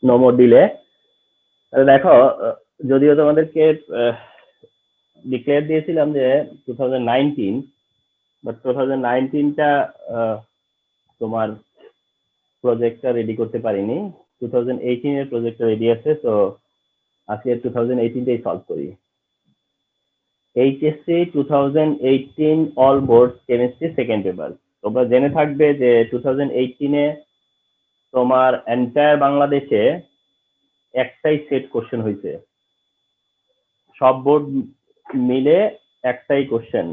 No more delay. দেখো, যদিও তোমাদেরকে ডিক্লেয়ার দিয়েছিলাম যে 2019, বাট 2019টা তোমার প্রজেক্টটা রেডি করতে পারিনি। 2018 এর প্রজেক্টটা রেডি আছে, তো আজকে 2018টাই সলভ করি। HSC 2018 all board chemistry second paper. তোমরা জেনে থাকবে যে 2018-এ তোমার এন্টায়ার বাংলাদেশে একটাই সেট কোশ্চেন হয়েছে, সব বোর্ড মিলে একটাই কোশ্চেন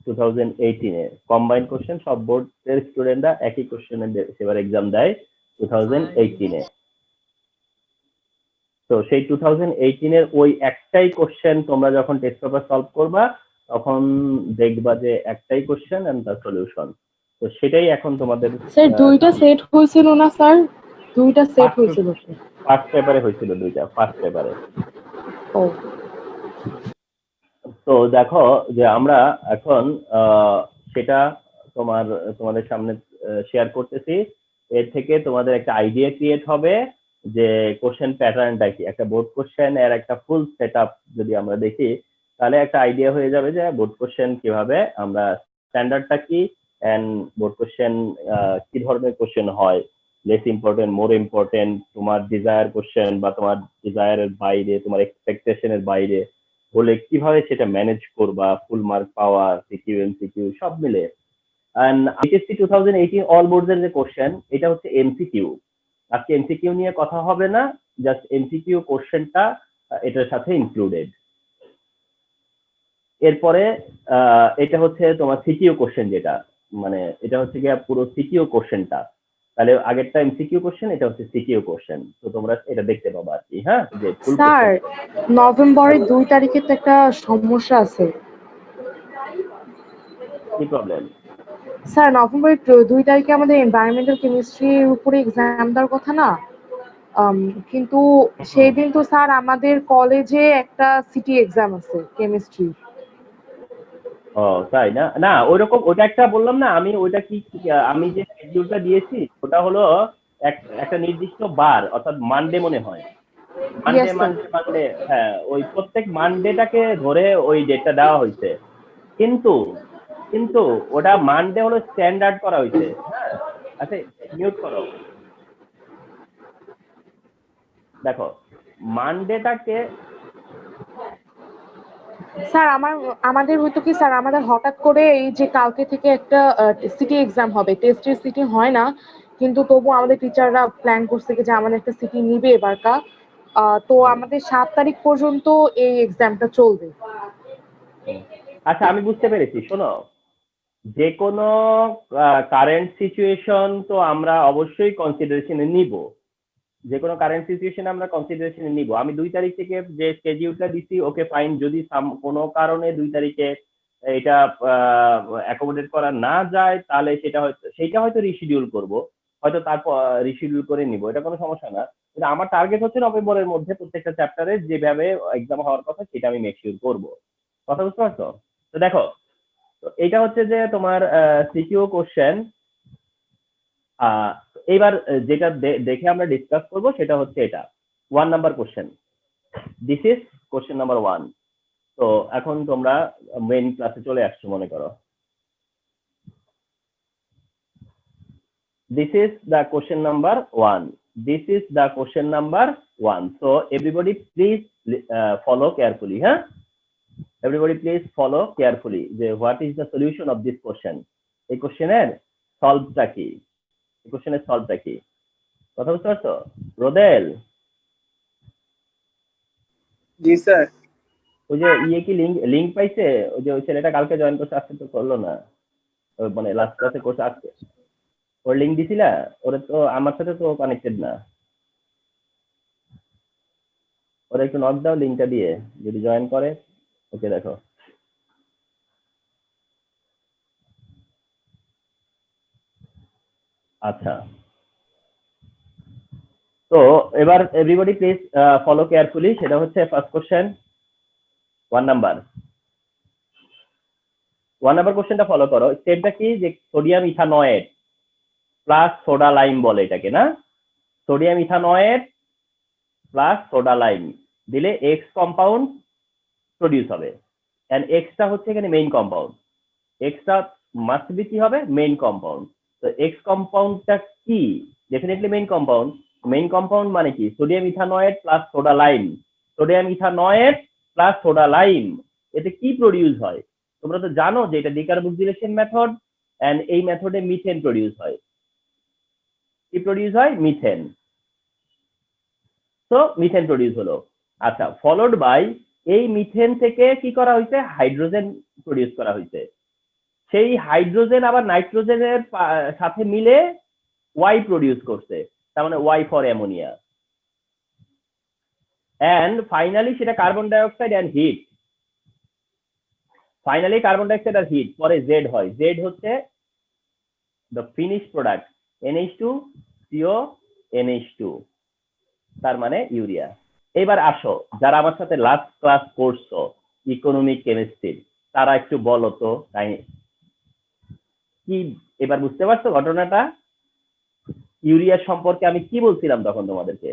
2018-এ কম্বাইন্ড কোশ্চেন, সব বোর্ডের স্টুডেন্টরা একই কোশ্চেনের সেবার এক্সাম দেয় 2018-এ। তো সেই 2018-এর ওই একটাই কোশ্চেন তোমরা যখন টেস্ট পেপার সলভ করবা তখন দেখবা যে একটাই কোশ্চেন এন্ড তার সলিউশন। তো সেটাই এখন তোমাদের স্যার দুইটা সেট হয়েছিল না স্যার? দুইটা সেট হয়েছিল ফার্স্ট পেপারে হয়েছিল, দুইটা ফার্স্ট পেপারে। ও, তো দেখো যে আমরা এখন সেটা তোমাদের সামনে শেয়ার করতেছি। এর থেকে তোমাদের একটা আইডিয়া ক্রিয়েট হবে যে কোশ্চেন প্যাটার্নটা কি। একটা বোর্ড কোশ্চেন এর একটা ফুল সেটআপ যদি আমরা দেখি তাহলে একটা আইডিয়া হয়ে যাবে যে বোর্ড কোশ্চেন কিভাবে আমরা স্ট্যান্ডার্ডটা কি এন্ড বোর্ড কোশ্চেন কি ধরনের কোশ্চেন হয়, লেস ইম্পর্টেন্ট, মোর ইম্পর্টেন্ট, তোমার ডিজায়ার কোশ্চেন বা তোমার ডিজায়ারের বাইরে, তোমার এক্সপেকটেশনের বাইরে হলে কিভাবে সেটা ম্যানেজ করবা, ফুল মার্ক পাওয়া, সিকিউ এমসিকিউ সব মিলে। এন্ড এইচএসসি 2018 অল বোর্ডস এর যে কোশ্চেন এটা হচ্ছে এমসিকিউ। আজকে এমসিকিউ নিয়ে কথা হবে না, জাস্ট এমসিকিউ কোশ্চেনটা এটার সাথে ইনক্লুডেড। এরপরে এটা হচ্ছে তোমার সিকিউ কোশ্চেন, যেটা মানে এটা হচ্ছে গিয়ে পুরো সিকিউ কোশ্চেনটা। তাহলে আগেরটা এমসিকিউ কোশ্চেন, এটা হচ্ছে সিকিউ কোশ্চেন। তো তোমরা এটা দেখতে পাবা আর কি। হ্যাঁ, যে ফুল স্যার নভেম্বরের 2 তারিখে তো একটা সমস্যা আছে। কি প্রবলেম? স্যার নভেম্বরের 2 তারিখে আমাদের এনভায়রনমেন্টাল কেমিস্ট্রির উপরে এক্সাম দেওয়ার কথা না? কিন্তু সেই দিন তো স্যার আমাদের কলেজে একটা সিটি এক্সাম আছে কেমিস্ট্রি। ও তাই না? না ওইরকম, ওটা একটা বললাম না আমি, ওইটা কি আমি যে শিডিউলটা দিয়েছি ওটা হলো একটা নির্দিষ্ট বার, অর্থাৎ মানডে মনে হয়, Monday yes sir. Monday Monday হ্যাঁ, ওই প্রত্যেক মানডেটাকে ধরে ওই ডেটটা দেওয়া হয়েছে। কিন্তু কিন্তু ওটা মানডে হলো স্ট্যান্ডার্ড করা হয়েছে। হ্যাঁ, আচ্ছা মিউট করো। দেখো মানডেটাকে স্যার আমাদের হয়তো কি স্যার আমাদের হঠাৎ করে এই যে কালকে থেকে একটা সিটি এক্সাম হবে, টেস্টের সিটি হয় না, কিন্তু তবু আমাদের টিচাররা প্ল্যান করছে যে আমাদের একটা সিটি নিবে এবারকা। তো আমাদের 7 তারিখ পর্যন্ত এই এক্সামটা চলবে। আচ্ছা আমি বুঝতে পেরেছি, শোনো, যে কোনো কারেন্ট সিচুয়েশন তো আমরা অবশ্যই কনসিডারেশনে নিব, যে কোনো কারেন্ট সিচুয়েশন আমরা কনসিডারেশনে নিব। আমি 2 তারিখ থেকে যে স্কেডিউলটা দিছি ওকে ফাইন, যদি কোনো কারণে 2 তারিখে এটা অ্যাকোমোডেট করা না যায় তাহলে সেটা হয়তো রিশিডিউল করব, হয়তো তারপর রিশিডিউল করে নিব, এটা কোনো সমস্যা না। কিন্তু আমার টার্গেট হচ্ছে নভেম্বরের মধ্যে প্রত্যেকটা চ্যাপ্টারে যেভাবে এক্সাম হওয়ার কথা সেটা আমি মেক শিওর করবো। কথা বুঝতে পারছো? তো দেখো, তো এটা হচ্ছে যে তোমার সিকিউ কোশ্চেন। এইবার যেটা দেখে আমরা ডিসকাস করব সেটা হচ্ছে এটা 1 number question. This is question number 1। তো এখন তোমরা মেইন ক্লাসে চলে আসছো মনে করো। This is the question number 1. This is the question number 1. So everybody please follow carefully. Huh? Everybody please follow carefully. What is the solution of this question? এই কোশ্চেনের সলভটা কি? এই কোশ্চেনের সলভটা কি? কথা বুঝতে পারছো? রোদেল, জি স্যার। ওই যে কি লিংক পাইছে? ওই যে ওই ছেলেটা কালকে জয়েন করছে, আজকে তো করলো না, মানে লাস্ট ক্লাসে করছে আজকে। ওর লিংক দিছিলা? ওরে তো আমার সাথে তো কানেক্টেড না। ওরা একটু নক দাও লিংকটা দিয়ে, যদি জয়েন করে। ওকে দেখো, আচ্ছা। তো এবার এভরিবডি প্লিজ ফলো কেয়ারফুলি। সেটা হচ্ছে ফার্স্ট কোশ্চেন 1 নাম্বার। 1 নাম্বার কোশ্চেনটা ফলো করো। স্টেপটা কি, যে সোডিয়াম ইথানয়েড প্লাস সোডা লাইম বলে এটাকে, না? সোডিয়াম ইথানয়েড প্লাস সোডা লাইম দিলে এক্স কম্পাউন্ড প্রডিউস হবে, এন্ড এক্সটা হচ্ছে এখানে main compound, extra must be কি হবে মেইন কম্পাউন্ড। তো এক্স কম্পাউন্ডটা কি? Definitely main compound. Main compound মানে কি? Sodium ইথানয়েড plus soda lime, sodium ইথানয়েড plus soda lime, এতে কি প্রডিউস হয়? তোমরা তো জানো যে এটা ডিকার্বক্সিলেশন মেথড, এন্ড এই মেথডে মিথেন প্রডিউস হয়। কি প্রডিউস হয়? মিথেন। তো মিথেন প্রডিউস হলো। আচ্ছা, ফলোড বাই এই মিথেন থেকে কি করা হয়েছে? হাইড্রোজেন প্রডিউস করা হয়েছে। সেই হাইড্রোজেন আবার নাইট্রোজেনের সাথে মিলে ওয়াই প্রডিউস করছে, তার মানে Y for ammonia. And finally সেটা carbon dioxide and heat, finally carbon dioxide আর হিট, পরে জেড হয়। জেড হচ্ছে the finish product NH2 CO NH2, তার মানে ইউরিয়া। এবার আসো, যারা আমার সাথে লাস্ট ক্লাস করছো ইকোনমিক কেমিস্ট্রি, তারা একটু বলো তো কি এবার বুঝতে পারছো ঘটনাটা? ইউরিয়া সম্পর্কে আমি কি বলছিলাম তখন তোমাদেরকে?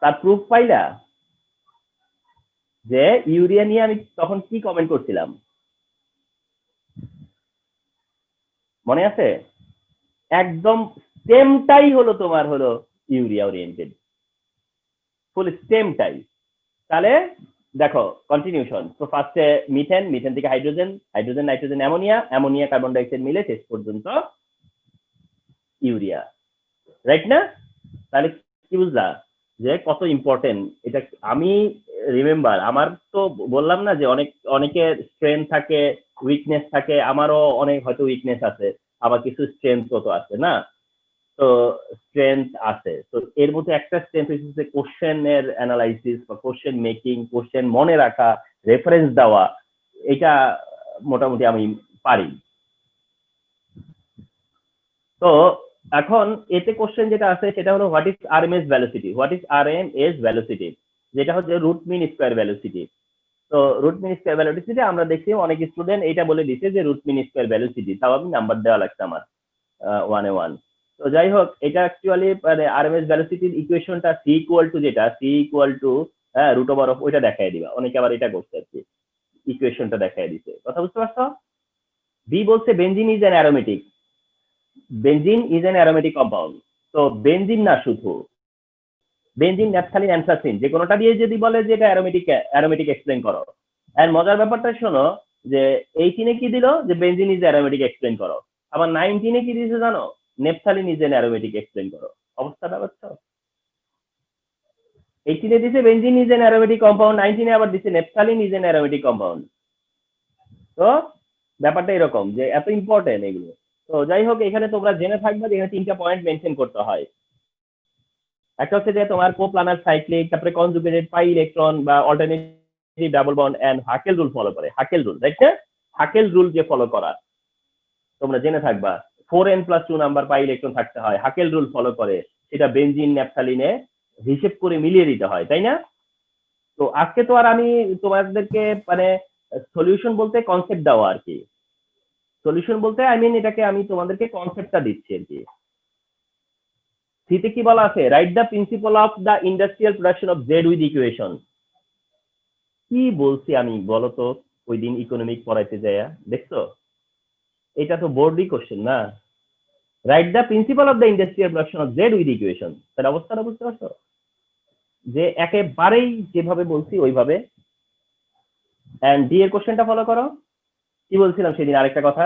তার প্রুফ পাইলা? যে ইউরিয়া নিয়ে আমি তখন কি কমেন্ট করছিলাম মনে আছে? একদম স্টেমটাই হলো তোমার হলো ইউরিয়া ওরিয়েন্টেড, ফুল স্টেমটাই। তাহলে দেখো কন্টিনিউশন। তো ফার্স্টে মিথেন, মিথেন থেকে hydrogen, hydrogen nitrogen ammonia, ammonia carbon dioxide মিলে শেষ পর্যন্ত ইউরিয়া, রাইট না? তাহলে কি বুঝলা যে কত ইম্পর্টেন্ট এটা? আমি রিমেম্বার, আমার তো বললাম না যে অনেকের স্ট্রেংথ থাকে, উইকনেস থাকে, আমারও অনেক হয়তো উইকনেস আছে, আবার কিছু স্ট্রেংথ তো আছে না? তো স্ট্রেংথ আছে, তো এর মধ্যে একটা স্ট্রেংথ হচ্ছে কোশ্চেনের অ্যানালাইসিস বা কোশ্চেন মেকিং, কোশ্চেন মনে রাখা, রেফারেন্স দেওয়া, এটা মোটামুটি আমি পারি। তো এখন এতে কোশ্চেন যেটা আছে সেটা হলো what is RMS velocity, what is RMS velocity, যেটা হচ্ছে রুট মিন স্কয়ার ভেলোসিটি। তো রুট মিন স্কয়ার ভেলোসিটি আমরা দেখছি অনেক স্টুডেন্ট এটা বলে দিচ্ছে যে রুট মিন স্কয়ার ভেলোসিটি, তাও আমি নাম্বার দেওয়া লাগছে আমার 1-1। তো যাই হোক, এটা অ্যাকচুয়ালি মানে আরএমএস ভেলোসিটির ইকুয়েশনটা সি ইকুয়াল টু, যেটা C equal to root over of, ওইটা দেখাই দিবা। অনেকে আবার এটা করছে আর কি, ইকুয়েশনটা দেখাই দিছে। কথা বুঝতে পারছো? বি বলছে benzene is an aromatic, benzene is an aromatic compound. তো বেনজিন না, শুধু বেনজিন, ন্যাপথালিন, অ্যানথ্রাসিন, যে কোনোটা দিয়ে যদি বলে যে এটা অ্যারোমেটিক এক্সপ্লেন করো। আর মজার ব্যাপারটা শোনো যে 18-এ কি দিল? যে বেনজিন ইজ অ্যারোমেটিক এক্সপ্লেন করো। আবার 19-এ কি দিয়েছে জানো? Naphthalene is an aromatic explain করো। অবস্থাটা বুঝছো? 18-এ দিছে benzene is an aromatic compound, 19-এ আবার দিছে naphthalene is an aromatic compound. তো ব্যাপারটা এরকম যে এত ইম্পর্টেন্ট এগুলো। তো যাই হোক, এখানে তোমরা জেনে থাকবে যে এখানে 3টা পয়েন্ট মেনশন করতে হয়। একটা হচ্ছে যে তোমার কোপ্লানার সাইক্লিক, তারপরে কনজুগেটেড পাই ইলেকট্রন বা alternative double bond and Huckel rule follow করে। হাকেল রুল, রাইট না? হাকেল রুল যে ফলো করা তোমরা জেনে থাকবা, 4n+2 নাম্বার পাই ইলেকট্রন থাকতে হয়, হাকেল রুল ফলো করে সেটা বেনজিন ন্যাপথালিনে হিসেব করে মিলিয়ে দিতে হয়, তাই না? তো আজকে তো আর আমি তোমাদেরকে মানে সলিউশন বলতে কনসেপ্ট দেওয়া আর কি, সলিউশন বলতে এটাকে আমি তোমাদেরকে কনসেপ্টটা দিচ্ছি আর কি। সিতে কি বলা আছে? Write the principal of the industrial production of Z with equation. কি বলছি আমি বলো তো ওই দিন ইকোনমিক পড়াইতে যায়? দেখছো, এটা তো বোর্ডই কোশ্চেন না? Write the principal of the industrial production of Z with equation, তার অবস্থাটা বুঝতে পারছো? যে একেবারেই যেভাবে বলছি ওইভাবে। এন্ড ডি এর কোশ্চেনটা ফলো করো। কি বলছিলাম সেদিন আরেকটা কথা,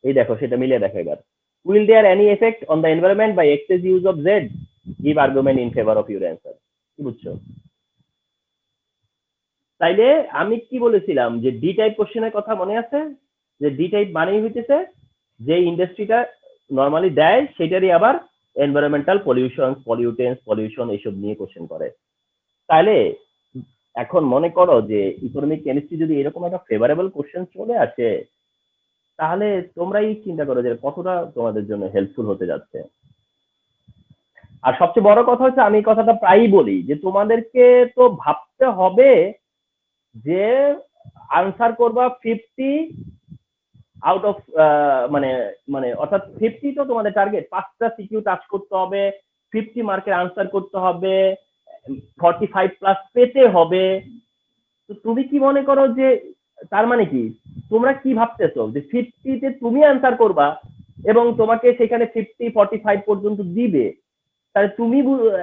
এই দেখো সেটা মিলিয়ে দেখো এবার। Will there any effect on the environment by excess use of Z? Give argument in favor of your answer. কি বুঝছো? তাইলে আমি কি বলেছিলাম যে ডি টাইপ কোশ্চেনের কথা মনে আছে? যে ডি টাইপ মানেই হইতেছে যে ইন্ডাস্ট্রিটা নরমালি দেয় সেটারই আবার এনভায়রনমেন্টাল পলিউশন, পলিউশন এইসব নিয়ে কোশ্চেন করে। তাইলে এখন মনে করো যে ইকোনমিক কেমিস্ট্রি যদি এরকম একটা ফেভারেবল কোশ্চেন চলে আসে, তাহলে তোমরাই চিন্তা করো যে কতটা তোমাদের জন্য হেল্পফুল হতে যাচ্ছে। আর সবচেয়ে বড় কথা হচ্ছে, আমি কথাটা প্রায়ই বলি যে তোমাদেরকে তো ভাবতে হবে যে আনসার করবা 50 আউট অফ মানে মানে অর্থাৎ 50 তো তোমাদের টার্গেট, 5টা সিকিউ টাচ করতে হবে, 50 মার্কের আনসার করতে হবে, 45 প্লাস পেতে হবে। তো তুমি কি মনে করো যে তার মানে কি তোমরা কি ভাবতেছো যে 50 তে তুমি আনসার করবা এবং তোমাকে সেখানে 45 পর্যন্ত দিবে, তাহলে তুমি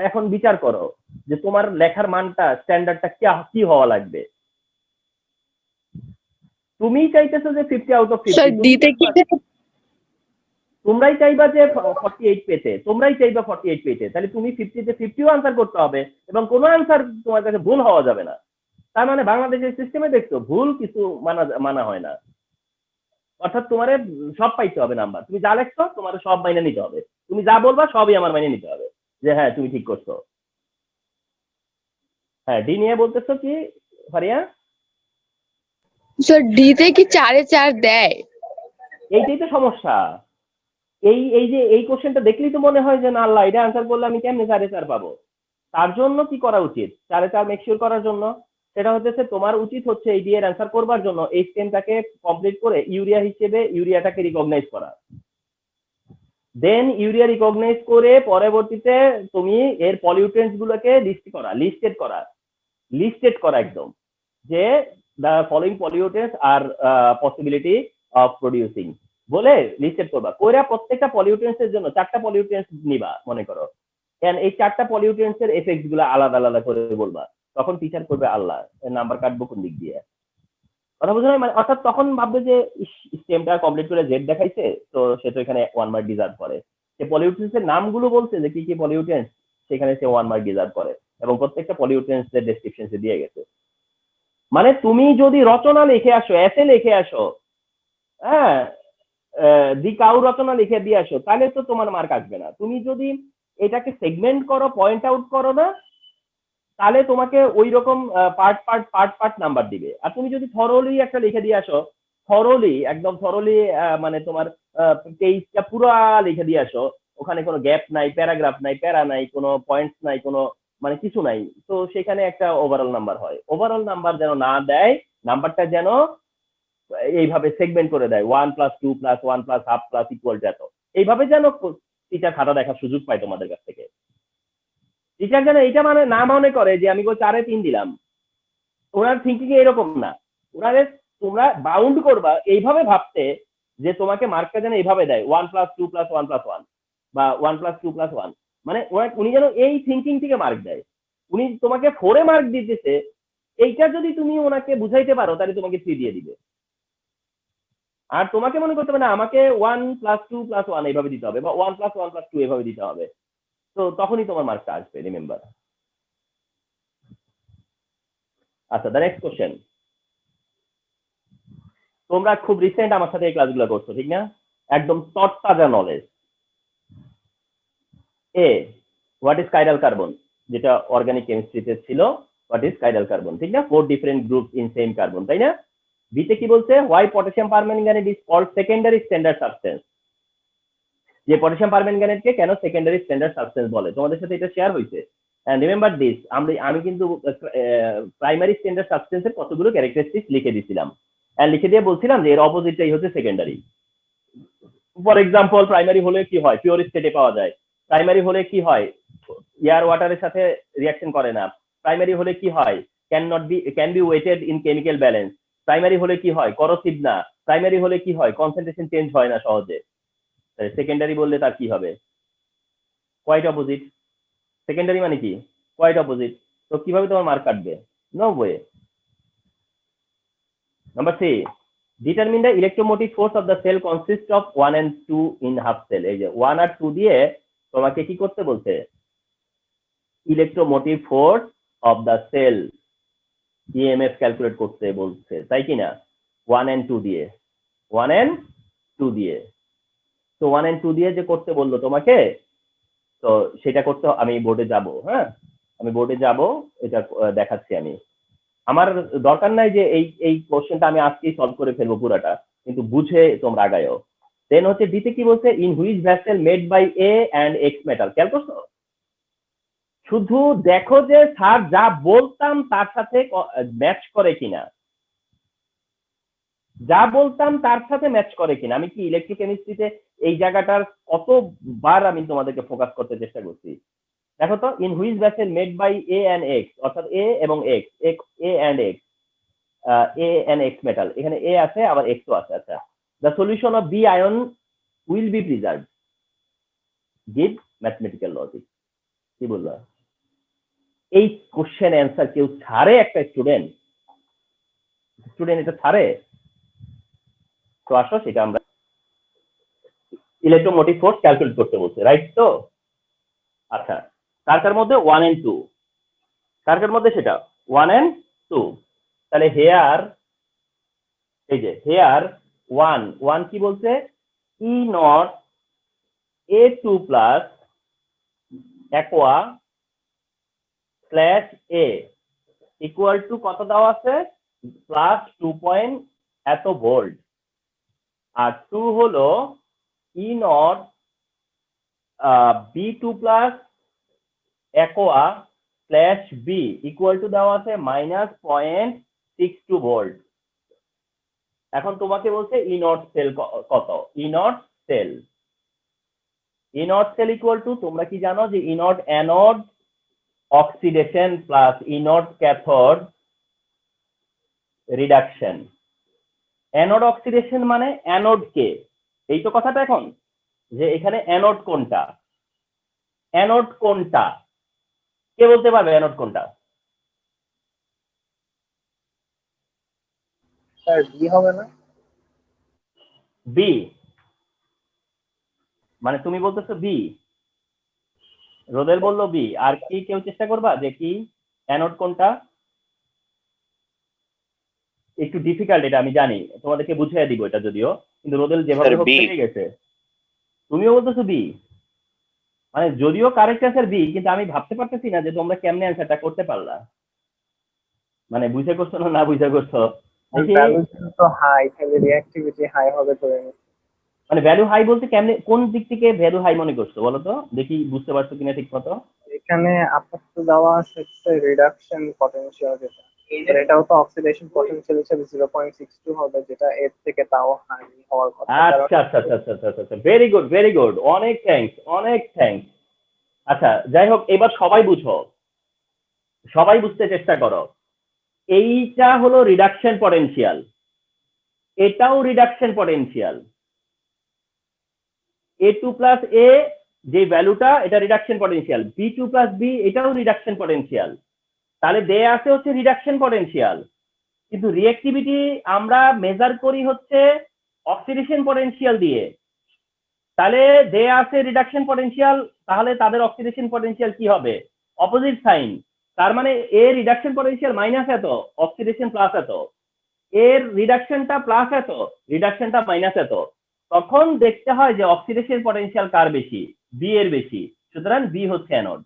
এখন বিচার করো যে তোমার লেখার মানটা স্ট্যান্ডার্ডটা কি হওয়া লাগবে। তুমি চাইতেছো যে 50 আউট অফ 50, তোমরাই চাইবা যে 48 পেতে, তোমরাই চাইবা 48 পেতে, তাহলে তুমি 50 তে 50ও আনসার করতে হবে এবং কোনো আনসার তোমার কাছে ভুল হওয়া যাবে না। তার মানে বাংলাদেশের সিস্টেমে দেখছো ভুল কিছু মানা হয় না, অর্থাৎ তোমার সব পাইতে হবে নাম্বার, তুমি যা লেখছো তোমার সব মাইনে নিতে হবে, তুমি যা বলবা সবই আমার মাইনে নিতে হবে যে হ্যাঁ তুমি ঠিক করছো। হ্যাঁ, ডি নিয়ে বলতেছো কি ফারিয়া? স্যার ডি তে কি 4 এ 4 দেয়? এইটাই তো সমস্যা। এই যে এই কোশ্চেনটা দেখলেই তো মনে হয় যে না আল্লাহ, এটা আনসার করলে আমি কেমনে 4/4 পাবো। তার জন্য কি করা উচিত 4/4 মেকশিওর করার জন্য? সেটা হচ্ছে তোমার উচিত হচ্ছে এই দিয়ে অ্যান্সার করবার জন্য এই স্টেমটাকে কমপ্লিট করে ইউরিয়া হিসেবে ইউরিয়াটাকে রিকগনাইজ করা, দেন ইউরিয়া রিকগনাইজ করে পরবর্তীতে তুমি এর পলিউটেন্টস গুলোকে লিস্টেড করা একদম, যে দ্য ফলোইং পলিউটেন্টস আর পসিবিলিটি অফ প্রডিউসিং বলে লিস্টেড করবা, কইরা প্রত্যেকটা পলিউটেন্টস এর জন্য 4টা পলিউটেন্টস নিবা মনে করো, এই 4টা পলিউটেন্টস এর এফেক্টস গুলো আলাদা আলাদা করে বলবা, তখন টিচার করবে আল্লাহ নাম্বার কাটবো কোন দিক দিয়ে। কথা বুঝো না? মানে অর্থাৎ তখন ভাববে যে স্টেমটা কমপ্লিট করে জেড দেখাইছে, তো সে তো এখানে 1 মার্ক ডিজার্ভ করে, সে পলিউটেন্টস এর নামগুলো বলছে যে কি কি পলিউটেন্টস, সেখানে সে 1 মার্ক ডিজার্ভ করে এবং প্রত্যেকটা পলিউটেন্টস এর ডেসক্রিপশন সে দিয়ে গেছে। মানে তুমি যদি রচনা লিখে আসো, এসে লিখে আসো, হ্যাঁ, দি কাউ রচনা লিখে দিয়ে আসো, তাহলে তো তোমার মার্ক আসবে না। তুমি যদি এটাকে সেগমেন্ট করো, পয়েন্ট আউট করো না, তাহলে তোমাকে ওই রকম পার্ট নাম্বার দিবে। আর তুমি যদি থরলি একটা লিখে দিয়ে আসো, একদম থরলি, মানে তোমার পেজটা পুরো লিখে দিয়ে আসো, ওখানে কোনো গ্যাপ নাই, প্যারাগ্রাফ নাই, প্যারা নাই, কোনো পয়েন্টস নাই, কোনো মানে কিছু নাই, তো সেখানে একটা ওভারঅল নাম্বার হয়। ওভারঅল নাম্বার যেন না দেয়, নাম্বারটা যেন এইভাবে সেগমেন্ট করে দেয়, 1+2+1+1/2 এত, এইভাবে যেন টিচার খাতা দেখার সুযোগ পায় তোমাদের কাছ থেকে। টিচার যেন এটা মানে না মনে করে যে আমি 4-এ 3 দিলাম, ওনার থিঙ্কিং এরকম না। ওনারে তোমরা বাউন্ড করবা এইভাবে ভাবতে যে তোমাকে মার্কটা যেন এইভাবে দেয় 1+2+1+1 বা 1+2+1, মানে উনি যেন এই থিঙ্কিং থেকে মার্ক দেয়। উনি তোমাকে 4-এ মার্ক দিতেছে, এইটা যদি তুমি ওনাকে বুঝাইতে পারো তাহলে তোমাকে 3 দিয়ে দিবে। আর তোমাকে মনে করতে হবে না আমাকে 1+2+1 এইভাবে দিতে হবে বা 1+1+2 এভাবে দিতে হবে, তো তখনই তোমার মার্কটা আসবে, রিমেম্বার। আচ্ছা, দ্য নেক্সট কোশ্চেন। তোমরা খুব রিসেন্ট আমার সাথে এই ক্লাসগুলো করছো, ঠিক না? একদম তরতাজা knowledge. Uh, what is chiral carbon, যেটা অর্গানিক কেমিস্ট্রিতে ছিল, হোয়াট ইজ কাইরাল কার্বন, ঠিক না? 4 different group in same carbon, তাই না? বিতে কি বলছে? Why potassium permanganate is called secondary standard substance, যে পটাশিয়াম পারম্যাঙ্গানেটকে কেন সেকেন্ডারি স্ট্যান্ডার্ড সাবস্টেন্স বলে, তোমাদের সাথে এটা শেয়ার হয়েছে। রিমেম্বার দিস, আমি কিন্তু প্রাইমারি স্ট্যান্ডার্ড সাবস্টেন্সের কতগুলো ক্যারেক্টারিস্টিক্স লিখে দিয়েছিলাম, লিখে দিয়ে বলছিলাম যে এর অপোজিটটাই হচ্ছে সেকেন্ডারি। ফর এক্সাম্পল, প্রাইমারি হলে কি হয়, পিওর স্টেটে পাওয়া যায়। প্রাইমারি হলে কি হয়, এয়ার ওয়াটারের সাথে রিঅ্যাকশন করে না। প্রাইমারি হলে কি হয়, can be weighted in chemical balance. Primary হলে কি হয়, করসিভ না। প্রাইমারি হলে কি হয়, কনসেন্ট্রেশন চেঞ্জ হয় না সহজে। সেকেন্ডারি বললে তার কি হবে, কোয়াইট অপোজিট। সেকেন্ডারি মানে কি, কোয়াইট অপোজিট। তো কিভাবে তোমার মার্ক কাটবে? No way. Number 3, determine the electromotive force of the cell consists of 1 and 2 in half cell। এই যে 1 আর 2 দিয়ে তোমাকে কি করতে বলছে, electromotive force of the cell EMF calculate করতে বলছে, তাই কি না? 1 and 2 দিয়ে, 1 and 2 দিয়ে, তো 1 and 2 দিয়ে যে করতে বললো তোমাকে, তো সেটা করতে আমি বোর্ডে যাব। হ্যাঁ, আমি বোর্ডে যাব, এটা দেখাচ্ছি আমি। আমার দরকার নাই যে এই কোশ্চেনটা আমি আজকেই সলভ করে ফেলবো পুরাটা, কিন্তু বুঝে তোমরা আগায়ও। দেন হচ্ছে দিতে কি বলছে, in which vessel made by A and X metal. খেয়াল করছো? শুধু দেখো যে স্যার যা বলতাম তার সাথে ম্যাচ করে কিনা। যা বলতাম তার সাথে ম্যাচ করে কিনা। আমি কি ইলেকট্রোকেমিস্ট্রিতে এই জায়গাটার কতবার আমি তোমাদেরকে ফোকাস করতে চেষ্টা করছি। দেখো তো, in which vessel made by A and X, অর্থাৎ এ এবং X, A and X, A and X metal, এখানে এ আছে আবার এক্সও আছে। আচ্ছা, the solution of B ion will be preserved, give mathematical logic. কি বললো? এই কোশ্চেন অ্যান্সার কেউ ছাড়ে? একটা স্টুডেন্ট এটা ছাড়ে? তো আসো সেটা আমরা ইলেকট্রোমোটিভ ফোর্স ক্যালকুলেট করতে বলছে, রাইট? তো আচ্ছা, কার মধ্যে 1 and 2, কার মধ্যে সেটা 1 and 2। তাহলে হেয়ার, এই যে হেয়ার 1 কি বলছে? E naught A2 plus aqua slash A equal to কত দেওয়া আছে? প্লাস 2 পয়েন্ট এত ভোল্ট। আর 2 হলো E naught B2 plus aqua slash B equal to দেওয়া আছে -0.62 ভোল্ট। এখন তোমাকে বলছে ই নট সেল কত? E naught cell equal to, তোমরা কি জানো যে E naught anode oxidation plus E naught cathode reduction. Anode oxidation মানে অ্যানোড কে, এই তো কথাটা এখন, যে এখানে অ্যানোড কোনটা, কে বলতে পারবে অ্যানোড কোনটা? স্যার বি হবে না? বি মানে তুমি বলতেছো বি, রোদেল বললো বি, আর কি কেউ চেষ্টা করবা যে কি অ্যানোড কোনটা? একটু ডিফিকাল্ট এটা আমি জানি, তোমাদেরকে বুঝিয়ে দিব এটা যদিও, কিন্তু রোদেল যেভাবে হোক পেয়ে গেছে। তুমিও বলতেছো বি, মানে যদিও কারেক্ট অ্যান্সার বি, কিন্তু আমি ভাবতে পারতেছি না যে তোমরা কেমনে অ্যান্সারটা করতে পারলা, মানে বুঝে করছো না বুঝে করছো। ভ্যালু তো হাই, তাহলে রিঅ্যাক্টিভিটি হাই হবে ধরে নিই। মানে ভ্যালু হাই বলতে কেমনে, কোন দিক থেকে ভ্যালু হাই মনে করছো বলো তো দেখি, বুঝতে পারছো কিনা ঠিক মতো? এখানে আপাতত দেওয়া আছে রিডাকশন পটেনশিয়াল, যেটা এটাও তো অক্সিডেশন পটেনশিয়াল হিসেবে 0.62 হবে, যেটা এর থেকে তাও হাই হওয়ার কথা। আচ্ছা আচ্ছা আচ্ছা আচ্ছা আচ্ছা আচ্ছা, ভেরি গুড, অনেক থ্যাঙ্কস। আচ্ছা যাই হোক, এবার সবাই বুঝো, সবাই বুঝতে চেষ্টা করো। এইটা হলো রিডাকশন পটেনশিয়াল, এটাও reduction potential. A2 plus A যে ভ্যালুটা, এটা reduction potential. B2 plus B এটাও রিডাকশন পটেনশিয়াল। তাহলে দেয়া আছে হচ্ছে রিডাকশন পটেনশিয়াল, কিন্তু রিঅ্যাক্টিভিটি আমরা মেজার করি হচ্ছে অক্সিডেশন পটেনশিয়াল দিয়ে। তাহলে দেয়া আছে রিডাকশন পটেনশিয়াল, তাহলে তাদের অক্সিডেশন পটেনশিয়াল কি হবে? Opposite sign. তার মানে এ রিডাকশন পটেনশিয়াল মাইনাস এত, অক্সিডেশন প্লাস এত, এর রিডাকশনটা প্লাস এত, রিডাকশনটা মাইনাস এত। তখন দেখতে হয় যে অক্সিডেশন পটেনশিয়াল কার বেশি? বি এর বেশি। সুতরাং বি হচ্ছে অ্যানোড,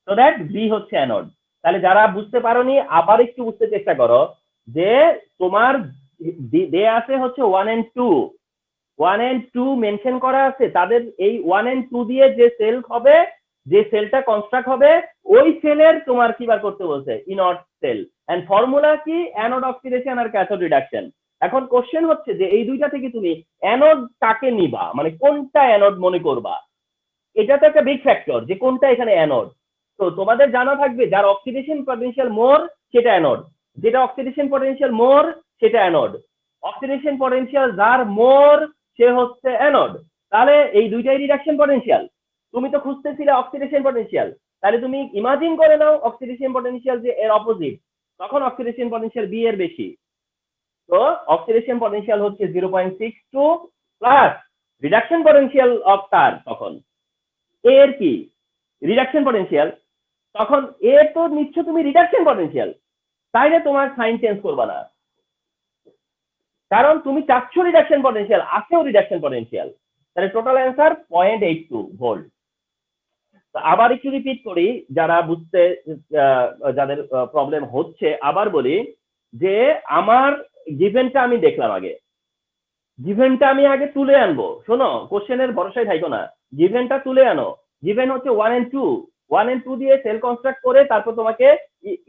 সো দ্যাট বি হচ্ছে অ্যানোড। তাহলে যারা বুঝতে পারোনি আবার একটু বুঝতে চেষ্টা করো, যে তোমার দেয়া আছে হচ্ছে 1 and 2 মেনশন করা আছে, তাদের এই 1 and 2 দিয়ে যে সেল হবে, যে সেলটা কনস্ট্রাক্ট হবে, ওই সেলের তোমার কি বার করতে বলছে? ইনট সেল। এন্ড ফর্মুলা কি? অ্যানোড অক্সিডেশন আর ক্যাথোড রিডাকশন। এখন কোশ্চেন হচ্ছে যে এই দুইটা থেকে তুমি অ্যানোড কাকে নিবা, মানে কোনটা অ্যানোড মনে করবা? এটা তো একটা বিগ ফ্যাক্টর যে কোনটা এখানে অ্যানোড। তো তোমাদের জানা থাকবে যার অক্সিডেশন পটেনশিয়াল মোর সেটা অ্যানোড, যেটা অক্সিডেশন পটেনশিয়াল মোর সেটা অ্যানোড। অক্সিডেশন পটেনশিয়াল যার মোর সে হচ্ছে অ্যানোড। তাহলে এই দুইটাই রিডাকশন পটেনশিয়াল। তুমি তো খুঁজতেছিলে অক্সিডেশন পটেনশিয়াল, তাহলে তুমি ইমাজিন করে নাও অক্সিডেশন পটেনশিয়াল যে এর অপোজিট, তখন অক্সিডেশন পটেনশিয়াল বি এর বেশি। তো অক্সিডেশন পটেনশিয়াল হচ্ছে 0.62 প্লাস রিডাকশন পটেনশিয়াল অফ তার, তখন এর কি রিডাকশন পটেনশিয়াল, তখন এ তো নিচ্ছ তুমি রিডাকশন পটেনশিয়াল, তাইলে তোমার সাইন চেঞ্জ করবা না, কারণ তুমি চাচ্ছ রিডাকশন পটেনশিয়াল, আছেও রিডাকশন পটেনশিয়াল। তাহলে টোটাল অ্যান্সার 0.82 ভোল্ট। আবার একটু রিপিট করি, যারা বুঝতে যাদের প্রবলেম হচ্ছে, আবার বলি যে আমার গিভেনটা আমি দেখলাম আগে, গিভেনটা আমি আগে তুলে আনবো। শোনো, কোশ্চেনের ভরসায় থাকো না, গিভেনটা তুলে আনো। গিভেন হচ্ছে 1 and 2 দিয়ে সেল কনস্ট্রাক্ট করে তারপর তোমাকে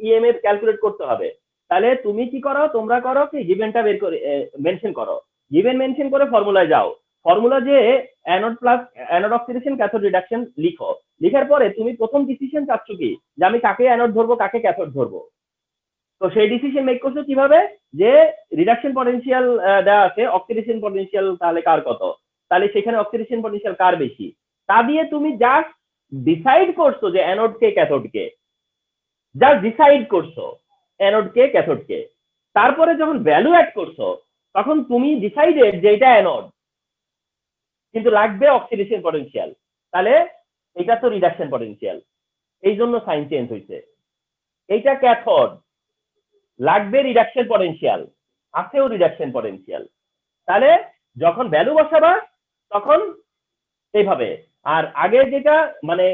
ইএমএফ ক্যালকুলেট করতে হবে। তাহলে তুমি কি করো, তোমরা করো কি গিভেনটা বের করে মেনশন করো, গিভেন মেনশন করে ফর্মুলায় যাও, ফর্মুলা যে অ্যানোড অক্সিডেশন ক্যাথোড রিডাকশন লিখো, লিখার পরে তুমি প্রথম ডিসিশন চাচ্ছ কি যে আমি কাকে অ্যানোড ধরবো কাকে ক্যাথোড ধরবো। তো সেই ডিসিশন মেক করছো কিভাবে, যে রিডাকশন পটেনশিয়াল দেওয়া আছে, অক্সিডেশন পটেনশিয়াল তাহলে কার কত, তাহলে সেখানে অক্সিডেশন পটেনশিয়াল কার বেশি, তা দিয়ে তুমি জাস্ট ডিসাইড করছো যে অ্যানোড কে ক্যাথোড কে, জাস্ট ডিসাইড করছো অ্যানোড কে ক্যাথোড কে। তারপরে যখন ভ্যালু অ্যাড করছো তখন তুমি ডিসাইডেড যে এটা অ্যানোড কিন্তু লাগবে অক্সিডেশন পটেনশিয়াল, তাহলে এটা তো রিডাকশন পটেনশিয়াল, এই জন্য সাইন চেঞ্জ হয়েছে। এইটা ক্যাথোড, লাগবে রিডাকশন পটেনশিয়াল, আছেও রিডাকশন পটেনশিয়াল, তাহলে যখন ভ্যালু বসাবা তখন এইভাবে। আর আগে যেটা মানে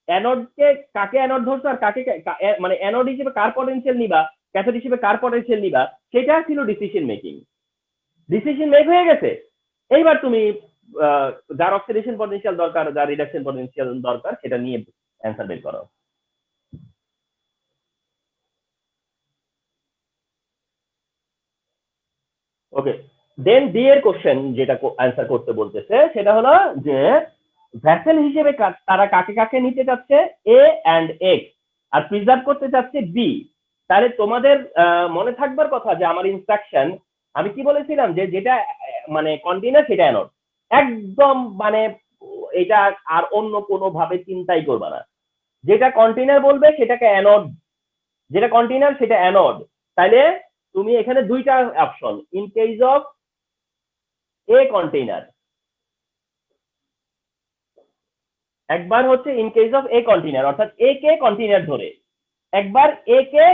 অ্যানোডকে কাকে অ্যানোড ধরছো আর কাকে মানে অ্যানোড হিসেবে কার পটেনশিয়াল নিবা, ক্যাথোড হিসেবে কার পটেনশিয়াল নিবা, সেটা ছিল ডিসিশন মেকিং। ডিসিশন মেক হয়ে গেছে, এইবার তুমি যার অক্সিডেশন পটেনশিয়াল দরকার, যার রিডাকশন পটেনশিয়াল দরকার, সেটা নিয়ে অ্যান্সার বের করো। ওকে, দেন ডি এর কোশ্চেন যেটা অ্যান্সার করতে বলতেছে সেটা হলো যে ভ্যাসেল হিসেবে তারা কাকে কাকে নিতে চাচ্ছে, এ অ্যান্ড এক্স, আর প্রিজার্ভ করতে চাচ্ছে বি। তাহলে তোমাদের মনে থাকবার কথা যে আমার ইনস্ট্রাকশন আমি কি বলেছিলাম যে যেটা মানে কন্টেইনার সেটা অ্যানোড, একদম মানে এটা আর অন্য কোনো ভাবে চিন্তাই করবা না, যেটা কন্টেইনার বলবে সেটাকে অ্যানোড, যেটা কন্টেইনার সেটা অ্যানোড। তাহলে তুমি এখানে দুইটা option, in case of a container, একবার হচ্ছে in case of a container অর্থাৎ এ কে কন্টেইনার ধরে, একবার এ কে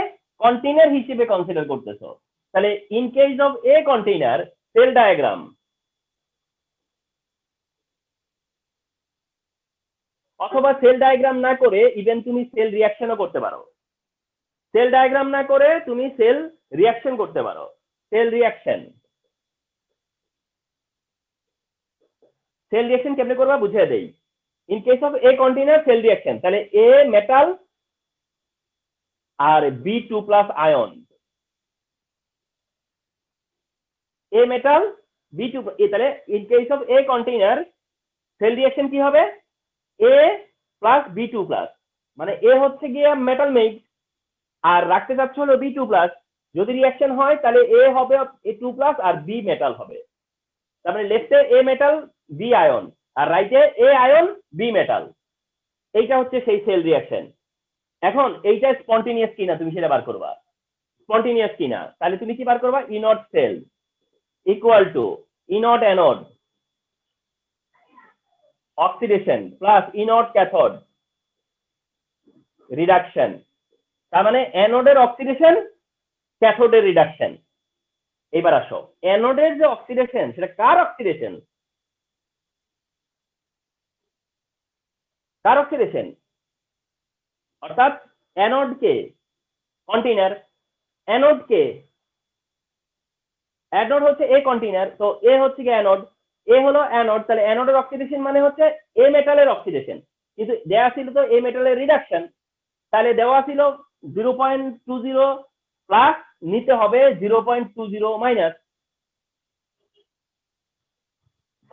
কন্টেইনার হিসেবে কনসিডার করতেছো। তাহলে in case of a container cell diagram, অথবা সেল ডায়াগ্রাম না করে ইভেন তুমি সেল রিয়াকশনও করতে পারো, সেল ডায়াগ্রাম না করে তুমি সেল রিয়াকশন করতে পারো, সেল রিয়াকশন। সেল রিয়াকশন কেমনে করবা বুঝিয়ে দেই। In case of a container cell reaction, তাহলে এ মেটাল আর B2+ ion, A metal B2, তাহলে in case of a container cell reaction কি হবে, A প্লাস B2+, মানে এ হচ্ছে গিয়ে মেটাল মিক্স আর রাখতে চাচ্ছ হলো B2+, যদি রিয়াকশন হয় তাহলে এ হবে A2+ আর বি মেটাল হবে, তার মানে লেফটে এ মেটাল বি আয়ন আর রাইটে এ আয়ন বি মেটাল, এইটা হচ্ছে সেই সেল রিয়াকশন। এখন এইটা স্পন্টেনিয়াস কিনা তুমি সেটা বার করবা, স্পন্টেনিয়াস কিনা, তাহলে তুমি কি বার করবা, E naught cell equal to E naught anode oxidation plus E naught cathode reduction, তার মানে অ্যানোডের অক্সিডেশন ক্যাথোডের রিডাকশন। এবার আসো অ্যানোডের যে অক্সিডেশন সেটা কার অক্সিডেশন, কার অক্সিডেশন, অর্থাৎ অ্যানোড কে কন্টেইনার, অ্যানোড কে, অ্যানোড হচ্ছে এ কন্টেইনার, তো এ হচ্ছে কি অ্যানোড, এ হলো অ্যানোড, তাহলে অ্যানোডের অক্সিডেশন মানে হচ্ছে এ মেটালের অক্সিডেশন, কিন্তু দেওয়া ছিল তো এ মেটালের রিডাকশন, তাহলে দেওয়া ছিল 0.20 প্লাস নিতে হবে 0.20 মাইনাস,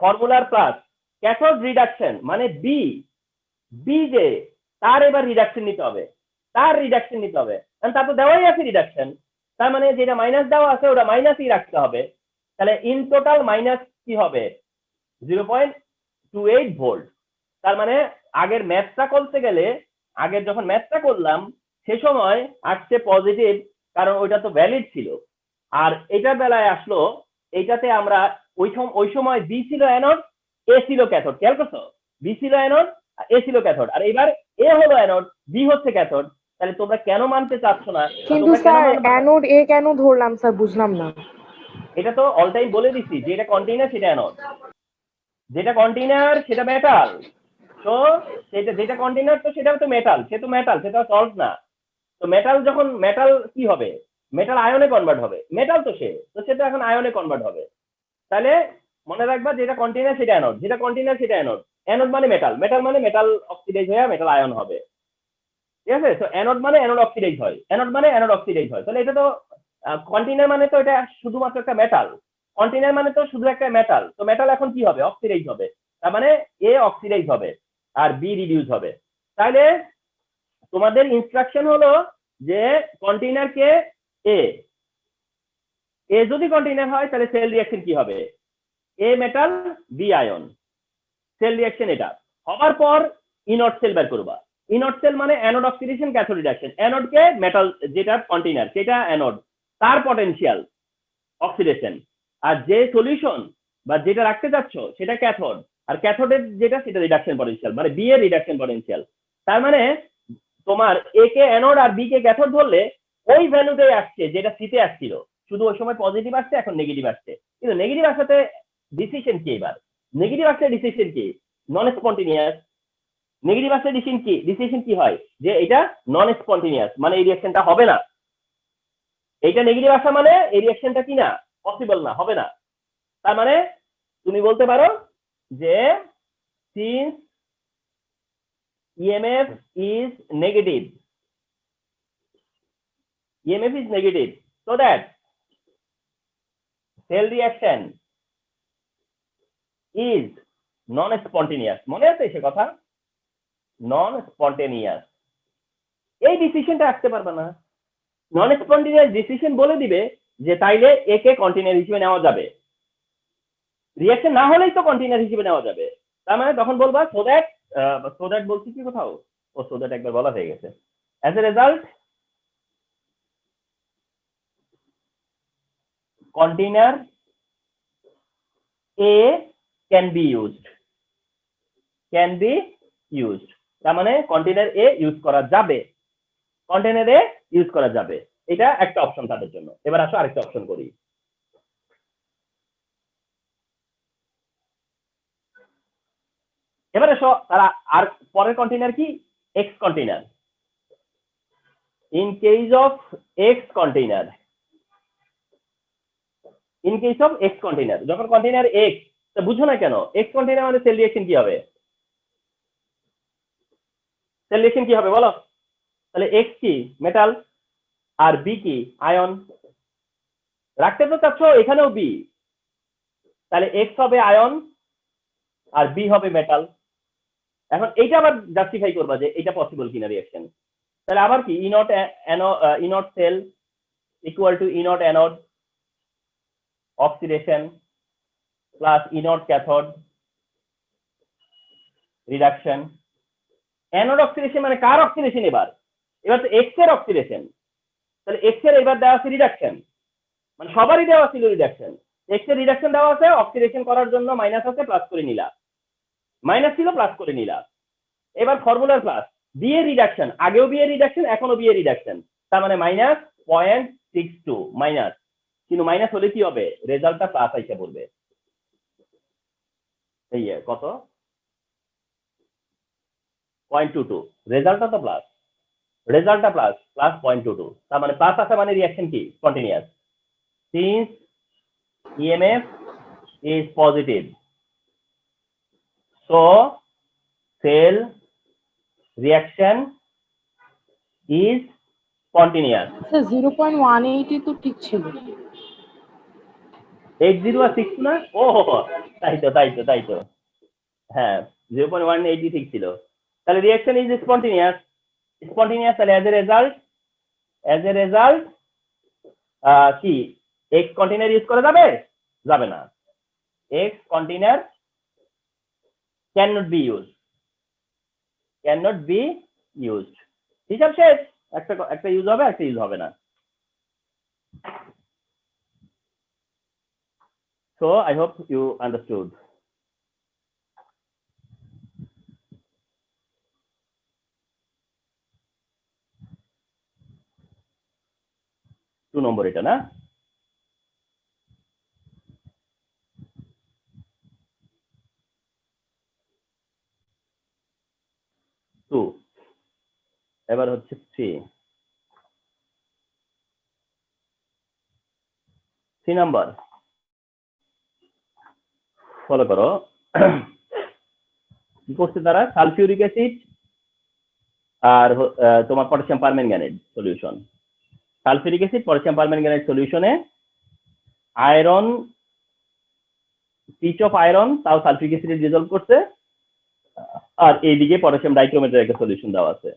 ফর্মুলার প্লাস ক্যাথোড রিডাকশন মানে বি, বি যে তার এবার রিডাকশন নিতে হবে, তার রিডাকশন নিতে হবে, কারণ তার তো দেওয়াই আছে রিডাকশন, তার মানে যেটা মাইনাস দেওয়া আছে ওটা মাইনাসই রাখতে হবে, তাহলে ইন টোটাল মাইনাস কি হবে 0.28 ভোল্ট। তার মানে আগের ম্যাথটা করতে গেলে, আগের যখন ম্যাথটা করলাম সে সময় আসছে পজিটিভ কারণ ওইটা তো ভ্যালিড ছিল, আর এটার বেলায় আসলো এইটাতে আমরা ওই সময় বি ছিল অ্যানোড এ ছিল ক্যাথোড, খেয়াল করছো, বি ছিল অ্যানোড এ ছিল ক্যাথোড, আর এবার এ হলো অ্যানোড বি হচ্ছে ক্যাথোড, তাহলে তোমরা কেন মানতে চাচ্ছ না, কিন্তু স্যার অ্যানোড এ কেন ধরলাম স্যার বুঝলাম না। এটা তো অল টাইম বলে দিচ্ছি যে এটা কন্টেইনার সেটা অ্যানোড, যেটা কন্টেইনার সেটা মেটাল, তো সেটা যেটা কন্টেইনার তো সেটা তো মেটাল, সে তো মেটাল, সেটা সল্ট না, তো মেটাল যখন মেটাল কি হবে, মেটাল আয়নে কনভার্ট হবে, মেটাল তো সে, তো সেটা এখন আয়নে কনভার্ট হবে, তাহলে মনে রাখবা যেটা কন্টেইনার সেটা অ্যানোড, যেটা কন্টেইনার সেটা অ্যানোড, অ্যানোড মানে মেটাল, মেটাল মানে মেটাল অক্সিডাইজ হয়ে মেটাল আয়ন হবে, ঠিক আছে, তো অ্যানোড মানে অ্যানোড অক্সিডাইজ হয়, অ্যানোড মানে অ্যানোড অক্সিডাইজ হয়, তাহলে এটা তো কন্টেইনার মানে তো এটা শুধুমাত্র একটা মেটাল, কন্টেইনার মানে তো শুধু একটা মেটাল, তো মেটাল এখন কি হবে? অক্সিডাইজ হবে। তার মানে এ অক্সিডাইজ হবে আর বি রিডিউস হবে। তাহলে তোমাদের ইনস্ট্রাকশন হলো যে কন্টেইনারকে এ এ যদি কন্টেইনার হয় তাহলে সেল রিঅ্যাকশন কি হবে? A metal B ion, cell reaction এটা হবার পর ইনট সেল বের করবা। ইনট সেল মানে অ্যানোড অক্সিডেশন ক্যাথোড রিডাকশন। অ্যানোডকে মেটাল যেটা কন্টেইনার সেটা অ্যানোড, তার পটেনশিয়াল অক্সিডেশন, আর যে সলিউশন বা যেটা রাখতে যাচ্ছ সেটা ক্যাথোড, আর ক্যাথোডের যেটা সেটা রিডাকশন পটেনশিয়াল, মানে বি এর রিডাকশন পটেনশিয়াল। তার মানে তোমার এ কে অ্যানোড আর বি কে ক্যাথোড ধরলে ওই ভ্যালুটাই আসছে যেটা সিতে আসছিল, শুধু ওই সময় পজিটিভ আসছে, এখন নেগেটিভ আসছে। কিন্তু নেগেটিভ আসাতে ডিসিশন কি? এবার নেগেটিভ আসলে ডিসিশন কি? নন স্পন্টেনিয়াস। নেগেটিভ আসলে ডিসিশন কি হয়? যে এটা নন স্পন্টেনিয়াস, মানে এই রিঅ্যাকশনটা হবে না। এইটা নেগেটিভ আসা মানে এই রিঅ্যাকশনটা কি না? পসিবল না, হবে না। তার মানে তুমি বলতে পারো যে since EMF is negative, EMF is negative, so that cell reaction is non-spontaneous. মনে আছে সে কথা? non-spontaneous। এই ডিসিশনটা আসতে পারবে না। non-spontaneous ডিসিশন বলে দিবে যে তাইলে একে কন্টেইনার হিসেবে নেওয়া যাবে, রিঅ্যাকশন না হলেই তো কন্টেইনার হিসেবে নেওয়া যাবে। তার মানে তখন বলবা সো দ্যাট বলছি কি কোথাও? ও সো দ্যাট একবার বলা হয়ে গেছে। As a result container A can be used, তার মানে কন্টেইনার এ ইউজ করা যাবে, কন্টেইনার এ ইউজ করা যাবে। এটা একটা অপশন তাদের জন্য। এবার আসো আরেকটা অপশন করি। এবার এসো তারা আর পরের কন্টেইনার কি? X container. In case of x container, in case of x container, যখন কন্টেইনার এক্স, তা বুঝো না কেন এক্স কন্টেইনার মানে সেল রিঅ্যাকশন কি হবে? সেল রিঅ্যাকশন কি হবে বলো? তাহলে এক্স কি? মেটাল, আর বি কি? আয়ন। রাখতে তো চাচ্ছ এখানেও বি, তাহলে এক্স হবে আয়ন আর বি হবে মেটাল। এখন এইটা আবার জাস্টিফাই করবা যে এটা পসিবল কিনা রিঅ্যাকশন। তাহলে আবার কি? ইনট sell equal two ইনট anode oxidation plus ইনট cathode reduction. Anode oxidation মানে কার অক্সিডেশন? এবার তো এক্স এর অক্সিডেশন, তাহলে এক্স এর এবার দেওয়া আছে রিডাকশন, মানে সবারই দেওয়া ছিল রিডাকশন। এক্স এর রিডাকশন দেওয়া আছে, অক্সিডেশন করার জন্য মাইনাস আছে, প্লাস করে নিলা, মাইনাস ছিল প্লাস করে নিলা। এবার ফর্মুলার প্লাস, বি এর রিডাকশন, আগেও বি এর রিডাকশন, এখনো বি এর রিডাকশন, তার মানে মাইনাস 0.62 মাইনাস, কিন্তু মাইনাস হলে কি হবে? রেজাল্টটা প্লাস আইসা পড়বে। এই কত? 0.22, রেজাল্টটা তো প্লাস, রেজাল্টটা প্লাস 0.22, তার মানে প্লাস আসা মানে রিঅ্যাকশন কি? Continuous. Since EMF is positive, so cell reaction is spontaneous. Sir 0.18 তো ঠিক ছিল। 80 আর 6 না? ও তাই তো হ্যাঁ, 0.180 ঠিক ছিল। তাহলে রিঅ্যাকশন ইজ স্পন্টেনিয়াস, তাহলে অ্যাজ এ রেজাল্ট কি এক্স কন্টেইনার ইউজ করা যাবে? যাবে না। X container cannot be used, হিসাব শেষ। একটা ইউজ হবে, একটা ইউজ হবে না। So I hope you understood. Two number এটা না? টু। এবার হচ্ছে 3 নাম্বার। ফলো করো। কি করছে তারা? সালফিউরিক অ্যাসিড আর তোমার potassium permanganate solution, sulphuric acid potassium permanganate সলিউশনে আয়রন পিচ অফ আয়রন তাও সালফিউরিক অ্যাসিডে ডিসলভ করছে, আর এইদিকে পটাশিয়াম ডাইক্রোমেটের একটা সলিউশন দেওয়া আছে।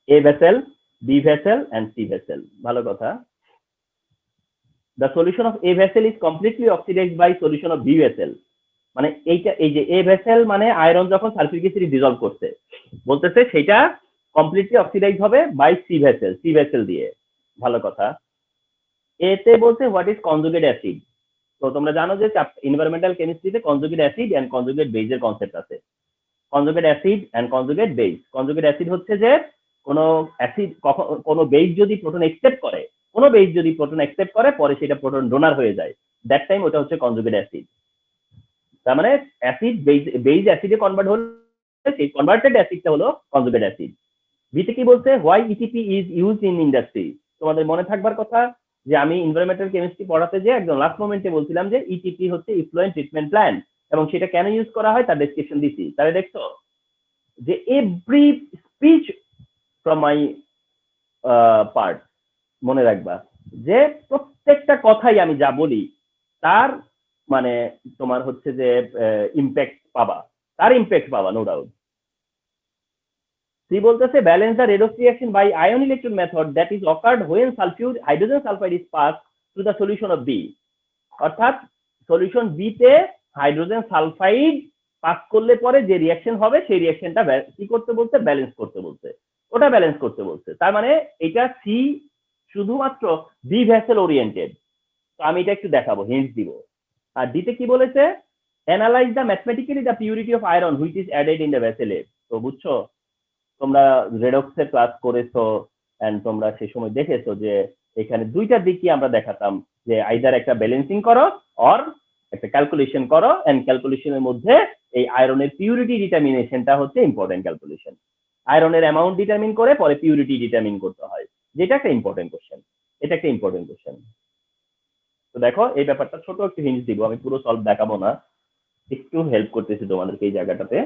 A vessel, B vessel and C vessel। ভালো কথা। The solution of A vessel is completely oxidized by solution of B vessel। মানে এইটা এই যে A vessel মানে আয়রন যখন সালফিউরিক অ্যাসিড ডিসলভ করছে বলতেছে সেটা কমপ্লিটলি অক্সিডাইজ হবে বাই C vessel দিয়ে। ভালো কথা। এতে বলছে হোয়াট ইজ কনজুগেট অ্যাসিড। তো তোমরা জানো যে এনভায়রনমেন্টাল কেমিস্ট্রিতে কনজুগেট অ্যাসিড এন্ড কনজুগেট বেজের কনসেপ্ট আছে। Conjugate acid and conjugate base. Conjugate acid হচ্ছে যে কোনো অ্যাসিড কোনো বেজ যদি প্রোটন অ্যাকসেপ্ট করে, কোনো বেজ যদি প্রোটন অ্যাকসেপ্ট করে পরে সেটা প্রোটন ডোনার হয়ে যায়, দ্যাট টাইম ওটা হচ্ছে কনজুগেট অ্যাসিড। তার মানে অ্যাসিড বেজ অ্যাসিডে কনভার্ট হলে সেই কনভার্টেড অ্যাসিডটা হলো কনজুগেট অ্যাসিড। বিতে কি বলছে why ETP is used in industry. তোমাদের মনে থাকবার কথা যে আমি এনভায়রনমেন্টাল কেমিস্ট্রি পড়াতে যে একদম লাস্ট মোমেন্টে বলছিলাম যে ইটিপি হচ্ছে ইফ্লুয়েন্ট ট্রিটমেন্ট প্ল্যান, এবং সেটা কেন ইউজ করা হয় তার ডেসক্রিপশন দিছি। তাহলে দেখছো যে every speech from my part মনে রাখবা যে প্রত্যেকটা কথাই আমি যা বলি তার মানে তোমার হচ্ছে যে ইম্প্যাক্ট পাবা নো ডাউট। সি বলতেছে balance the redox reaction by ion electron method that is occurred when hydrogen sulphide is pass to the solution of B. অর্থাৎ সলিউশন বি তে হাইড্রোজেন সালফাইড পাস করলে পরে যে রিঅ্যাকশন হবে সেই রিঅ্যাকশনটা কি করতে বলছে, ব্যালেন্স করতে বলছে, ওটা ব্যালেন্স করতে বলছে। তার মানে এটা সি শুধুমাত্র বি ভেসেল ওরিয়েন্টেড। তো আমি এটা একটু দেখাবো, হিন্টস দিব। আর ডিতে কি বলেছে, analyse the mathematically the purity of iron which is added in the vessel. তো বুঝছো, তোমরা রেডক্সের ক্লাস করেছো এন্ড তোমরা সেই সময় দেখেছো যে এখানে দুইটা দিকই আমরা দেখাতাম যে আইদার একটা ব্যালেন্সিং করো অর একটা ক্যালকুলেশন করো, এন্ড ক্যালকুলেশনের মধ্যে এই আয়রনের পিউরিটি ডিটারমিনেশনটা হচ্ছে ইম্পর্টেন্ট ক্যালকুলেশন। আয়রনের অ্যামাউন্ট ডিটারমিন করে পরে পিউরিটি ডিটারমিন করতে হয়, যেটা একটা ইম্পর্টেন্ট কোশ্চেন। এটা একটা ইম্পর্টেন্ট কোশ্চেন। তো দেখো এই ব্যাপারটা ছোট একটু হিন্ট দিব, আমি পুরো সলভ দেখাবো না, একটু হেল্প করতেছি তোমাদেরকে এই জায়গাটাতে।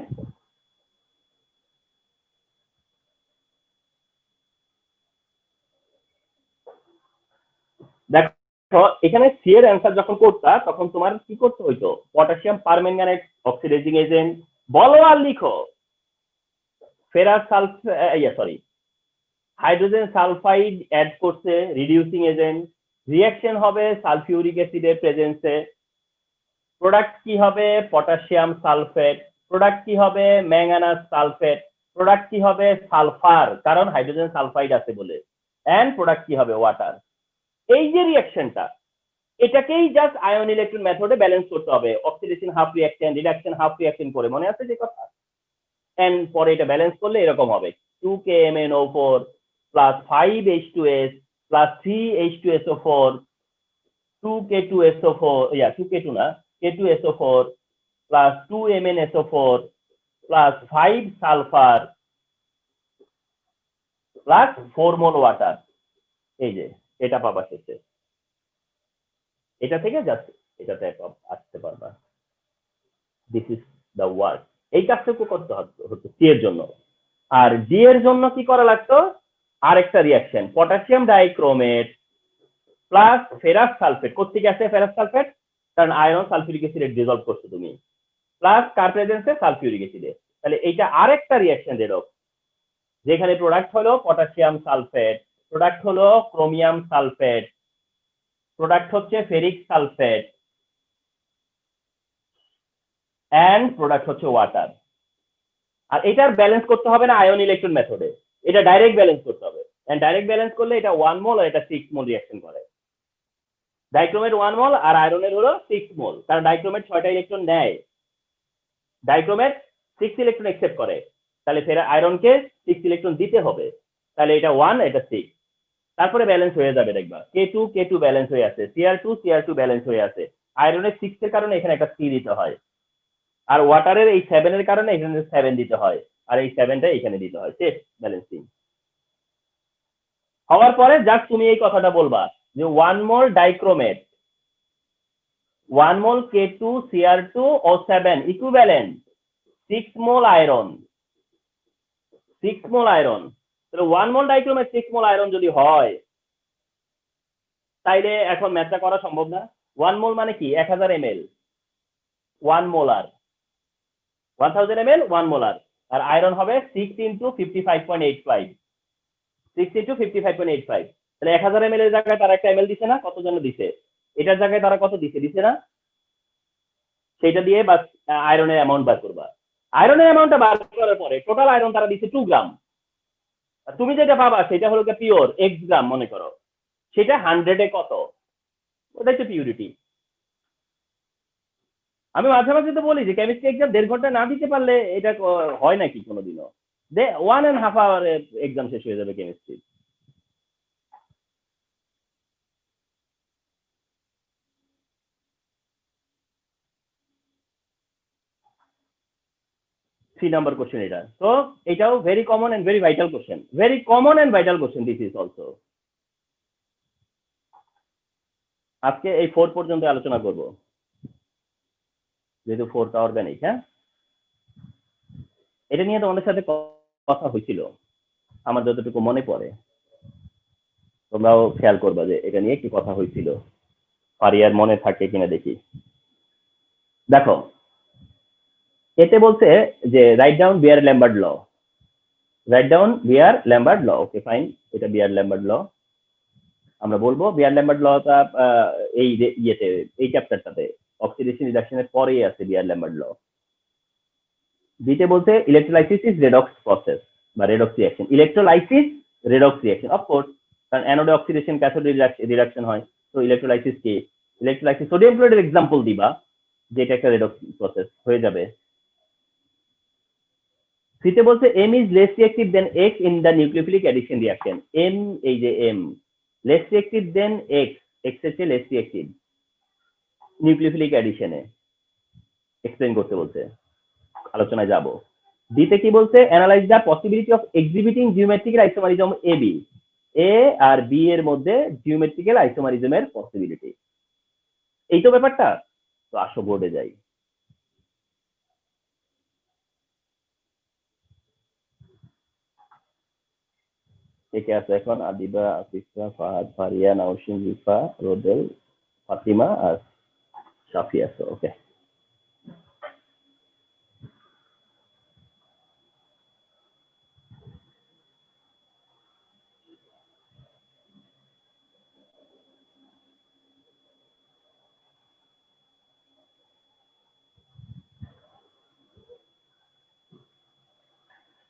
দেখো এখানে সি এর অ্যান্সার যখন করতা তখন তোমার কি করতে হইতো, পটাশিয়াম পারম্যাঙ্গানেট অক্সিডাইজিং এজেন্ট বলো আর লিখো, ferrous sorry hydrogen sulphide add করছে রিডিউসিং এজেন্ট, রিঅ্যাকশন হবে সালফিউরিক অ্যাসিডের প্রেজেন্সে, প্রোডাক্ট কি হবে পটাশিয়াম সালফেট, প্রোডাক্ট কি হবে ম্যাঙ্গানাস সালফেট, প্রোডাক্ট কি হবে সালফার কারণ হাইড্রোজেন সালফাইড আছে বলে, এন্ড প্রোডাক্ট কি হবে ওয়াটার। এই যে রিঅ্যাকশনটা এটাকেই জাস্ট আয়ন ইলেকট্রন মেথডে ব্যালেন্স করতে হবে, oxidation half reaction, reduction half reaction করে, মনে আছে যে কথা। এন্ড পরে এটা ব্যালেন্স করলে এরকম হবে 2KMnO4 plus 5H2S plus 3H2SO4 2K2SO4 2K2 না K2SO4 plus 2MnSO4 plus 5 sulphur plus 4 মোল ওয়াটার। এই যে এটা পাবা শেষে, এটা থেকে জাস্ট এটাতে আসতে পারবা। This is the work. এই কাজটুকু করতে হতো সি এর জন্য। আর ডি এর জন্য কি করা লাগতো, আরেকটা reaction potassium dichromate plus ferrous sulphate. কোথেকে আসে ফেরাস সালফেট, কারণ আয়রন সালফিউরিক অ্যাসিডে ডিসলভ করছো তুমি, প্লাস কার প্রেজেন্সে সালফিউরিক অ্যাসিডে। তাহলে এইটা আরেকটা রিঅ্যাকশন রেডক্স, যেখানে প্রোডাক্ট হলো পটাশিয়াম সালফেট, প্রোডাক্ট হলো ক্রোমিয়াম সালফেট, প্রোডাক্ট হচ্ছে ফেরিক সালফেট, এন্ড প্রোডাক্ট হচ্ছে ওয়াটার। আর এটার ব্যালেন্স করতে হবে না আয়ন ইলেকট্রন মেথডে, এটা ডাইরেক্ট ব্যালেন্স করতে হবে। এন্ড ডাইরেক্ট ব্যালেন্স করলে এটা 1 মোল আর এটা 6 মোল রিঅ্যাকশন করে। ডাইক্রোমেট 1 মোল আর আয়রনের হলো 6 মোল, কারণ ডাইক্রোমেট 6টা ইলেকট্রন নেয়, ডাইক্রোমেট 6 ইলেকট্রন অ্যাকসেপ্ট করে, তাহলে ফের আয়রনকে 6 ইলেকট্রন দিতে হবে, তাহলে এটা 1 এটা 6, তারপরে ব্যালেন্স হয়ে যাবে। দেখবা K2 ব্যালেন্স হয়ে আছে, Cr2 ব্যালেন্স হয়ে আছে, আয়রনের 6 এর কারণে এখানে একটা 3 দিতে হয়, আর ওয়াটারের এই 7 এর কারণে এখানে 7 দিতে হয়, আর এই 7টা এখানে দিতে হয়। শেষ ব্যালেন্সিং হওয়ার পরে জাস্ট তুমি এই কথাটা বলবা যে 1 মোল ডাইক্রোমেট 1 মোল K2Cr2O7 ইকুইভ্যালেন্ট 6 মোল আয়রন 6 মোল আয়রন তাহলে 1 মোল ডাইক্লোমে 6 মোল আয়রন যদি হয় তাইলে এখন ম্যাথটা করা সম্ভব না। 1 মোল মানে কি 1000 ml, 1 মোলার, 1000 ml 1 মোলার, আর আয়রন হবে 6 into 55.85, 6 into 55.85। তাহলে 1000 ml এর জায়গায় তারা একটা ml দিছে না, কত জন দিছে, এটার জায়গায় তারা কত দিছে, দিছে না, সেটা দিয়ে বাস আয়রনের অ্যামাউন্ট বার করবা। আয়রনের অ্যামাউন্টটা বার করার পরে টোটাল আয়রন তারা দিছে 2 গ্রাম, আর তুমি যেটা পাবা সেটা হলো পিওর x গ্রাম মনে করো, সেটা 100 এ কত, ওটাই তো পিউরিটি। আমি মাঝে মাঝে তো বলি যে কেমিস্ট্রি এক্সাম 1.5 ঘন্টা না দিতে পারলে এটা হয় নাকি কোনোদিনও, 1.5 আওয়ার এক্সাম শেষ হয়ে যাবে কেমিস্ট্রি। থ্রি নাম্বার কোশ্চেন এটা, তো এটাও very common and very vital question, very common and vital question this is also. আজকে এই 4 পর্যন্ত আলোচনা করব, যেহেতু 4টা অর্গানিক। হ্যাঁ, এটা নিয়ে তোমাদের সাথে কথা হয়েছিল আমার যতটুকু মনে পড়ে, তোমরাও খেয়াল করবা যে এটা নিয়ে কি কথা হয়েছিল, পারিয়ার মনে থাকে কিনা দেখি। দেখো এতে বলছে যে রাইট ডাউন বিয়ার ল্যাম্বার্ট ল, রাইট ডাউন বিয়ার ল্যাম্বার্ট ল, ওকে ফাইন, এটা বিয়ার ল্যাম্বার্ট ল আমরা বলবো। বিয়ার ল্যাম্বার্ট লটা এই ইয়েতে এই চ্যাপ্টারটাতে অক্সিডেশন রিডাকশনের পরেই আছে বিয়ার ল্যাম্বার্ট ল। বিতে বলছে ইলেকট্রোলাইসিস ইজ রেডক্স প্রসেস বা redox reaction, electrolysis redox reaction of course, কারণ অ্যানোডে অক্সিডেশন ক্যাথোডে রিডাকশন হয়, তো ইলেকট্রোলাইসিস কি, ইলেকট্রোলাইসিস সোডিয়াম ক্লোরাইডের এক্সাম্পল দিবা যেটা একটা রেডক্স প্রসেস হয়ে যাবে। সিতে বলছে M is less reactive than X in the nucleophilic addition reaction, M এই যে M less reactive than X, X এর চেয়ে লেস রিঅ্যাক্টিভ নিউক্লিওফিলিক অ্যাডিশনে এক্সপ্লেইন করতে বলছে, আলোচনায় যাব। ডিতে কি বলছে analyse the possibility of exhibiting geometrical isomerism A B, A আর বি এর মধ্যে জিওমেট্রিক্যাল আইসোমারিজমের পসিবিলিটি। এই তো ব্যাপারটা, তো আসো বোর্ডে যাই। কে কে আছে এখন, আদিবা, আফিফা, ফাহাদ, ফারিয়া, নাওশিন, রিফা, রোদেল, ফাতিমা আর শাফি আছে, ওকে।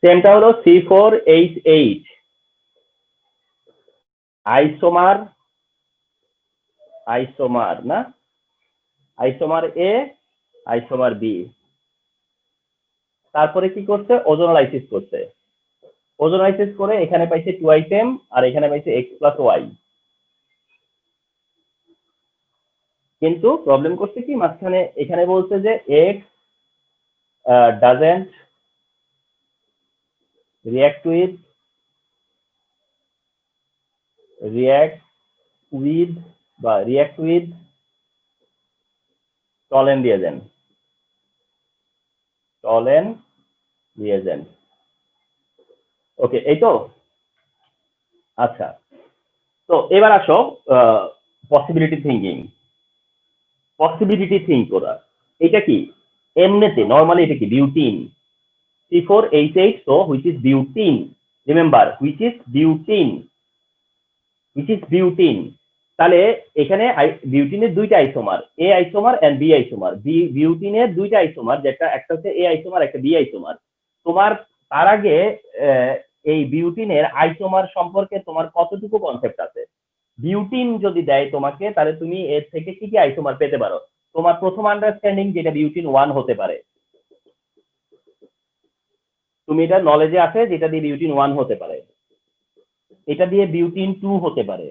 সেমটা হলো C4H8 আইসোমার, আইসোমার না, আইসোমার এ, আইসোমার বি, তারপরে কি করছে ওজোনালাইসিস করছে, ওজোনালাইসিস করে এখানে পাইছে 2 আর এখানে পাইছে X+Y, কিন্তু প্রবলেম করছে কি মাঝখানে এখানে বলছে যে X doesn't react with toluene reagent, toluene reagent, ওকে এই তো। আচ্ছা, তো এবার আসো পসিবিলিটি থিঙ্কিং, পসিবিলিটি থিঙ্ক করা, এটা কি এমনিতে নরমালি এটা কি butene, C4H8, so which is butene, remember which is butene, তাহলে এখানে বিউটিনের দুইটা isomer, A isomer and B isomer, বিউটিনের দুইটা আইসোমার, যেটা একটা হচ্ছে এ আইসোমার একটা বি আইসোমার। তোমার তার আগে এই বিউটিনের আইসোমার সম্পর্কে তোমার কতটুকু কনসেপ্ট আছে? বিউটিন যদি দেয় তোমাকে তাহলে তুমি এর থেকে কি কি আইসোমার পেতে পারো, তোমার প্রথম আন্ডারস্ট্যান্ডিং যেটা বিউটিন 1 হতে পারে, তুমি এটা নলেজে আছে যেটা দিয়ে বিউটিন 1 হতে পারে, এটা দিয়ে বিউটিন 2 হতে পারে,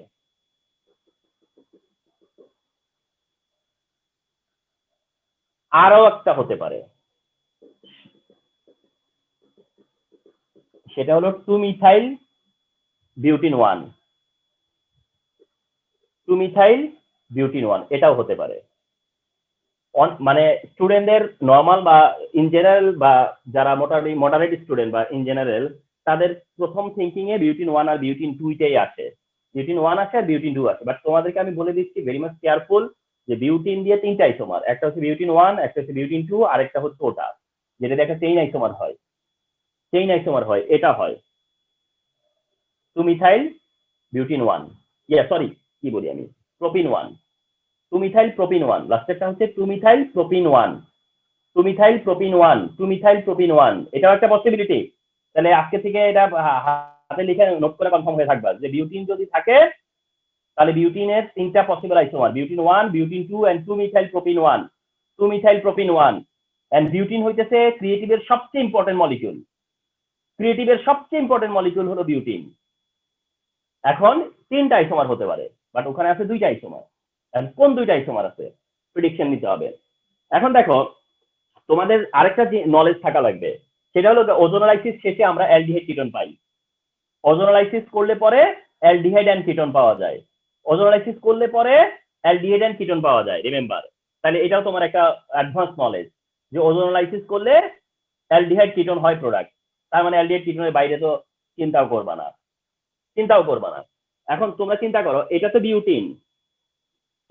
আরো একটা হতে পারে, সেটা হলো 2-মিথাইল বিউটিন 1, 2-মিথাইল বিউটিন 1, এটাও হতে পারে। মানে স্টুডেন্টদের নর্মাল বা ইন জেনারেল বা যারা মোটামুটি মডারেট স্টুডেন্ট বা ইন জেনারেল তাদের প্রথম থিঙ্কিং এ বিউটিন 1 আর বিউটিন 2টাই আসে, বিউটিন 1 আসে আর বিউটিন 2 আসে। বাট তোমাদেরকে আমি বলে দিচ্ছি ভেরি মাচ কেয়ারফুল যে বিউটিন দিয়ে 3টা আইসোমার, একটা হচ্ছে বিউটিন 1, একটা হচ্ছে বিউটিন 2, আর একটা হচ্ছে ওটা যেটা দিয়ে একটা চেইন আইসোমার হয়, চেইন আইসোমার হয়, এটা হয় 2 মিথাইল বিউটিন 1, সরি কি বলি আমি, প্রোপিন 1, 2 মিথাইল প্রোপিন 1, লাস্টেরটা হচ্ছে 2 methyl propene 1, 2 methyl propene 1, 2 methyl propene 1। এটাও একটা পসিবিলিটি। তাহলে আজকে থেকে এটা হাতে লিখে নোট করে কনফার্ম হয়ে থাকবা যে বিউটিন যদি থাকে তাহলে বিউটিনের 3টা possible isomer, butene 1, butene 2 and 2 methyl propene 1, 2 methyl propene 1। And butene হইতেছে ক্রিয়েটিভের সবচেয়ে ইম্পর্টেন্ট মলিকিউল, ক্রিয়েটিভের সবচেয়ে ইম্পর্টেন্ট মলিকিউল হলো বিউটিন। এখন 3টা আইসোমার হতে পারে, বাট ওখানে আছে 2টা আইসোমার। কোন 2টা আইসোমার আছে প্রেডিকশন নিতে হবে। এখন দেখো তোমাদের আরেকটা যে নলেজ থাকা লাগবে সেটা হলো ওজোনোলাইসিস শেষে আমরা অ্যালডিহাইড কিটোন পাই। ওজোনোলাইসিস করলে পরে অ্যালডিহাইড এন্ড কিটোন পাওয়া যায়, ওজোনোলাইসিস করলে পরে অ্যালডিহাইড এন্ড কিটোন পাওয়া যায়, রিমেম্বার। তাহলে এটাও তোমার একটা অ্যাডভান্স নলেজ যে ওজোনোলাইসিস করলে অ্যালডিহাইড কিটোন হয় প্রোডাক্ট, তার মানে অ্যালডিহাইড কিটোনের বাইরে তো চিন্তাও করবা না, চিন্তাও করবা না। এখন তোমরা চিন্তা করো এটা তো বিউটিন,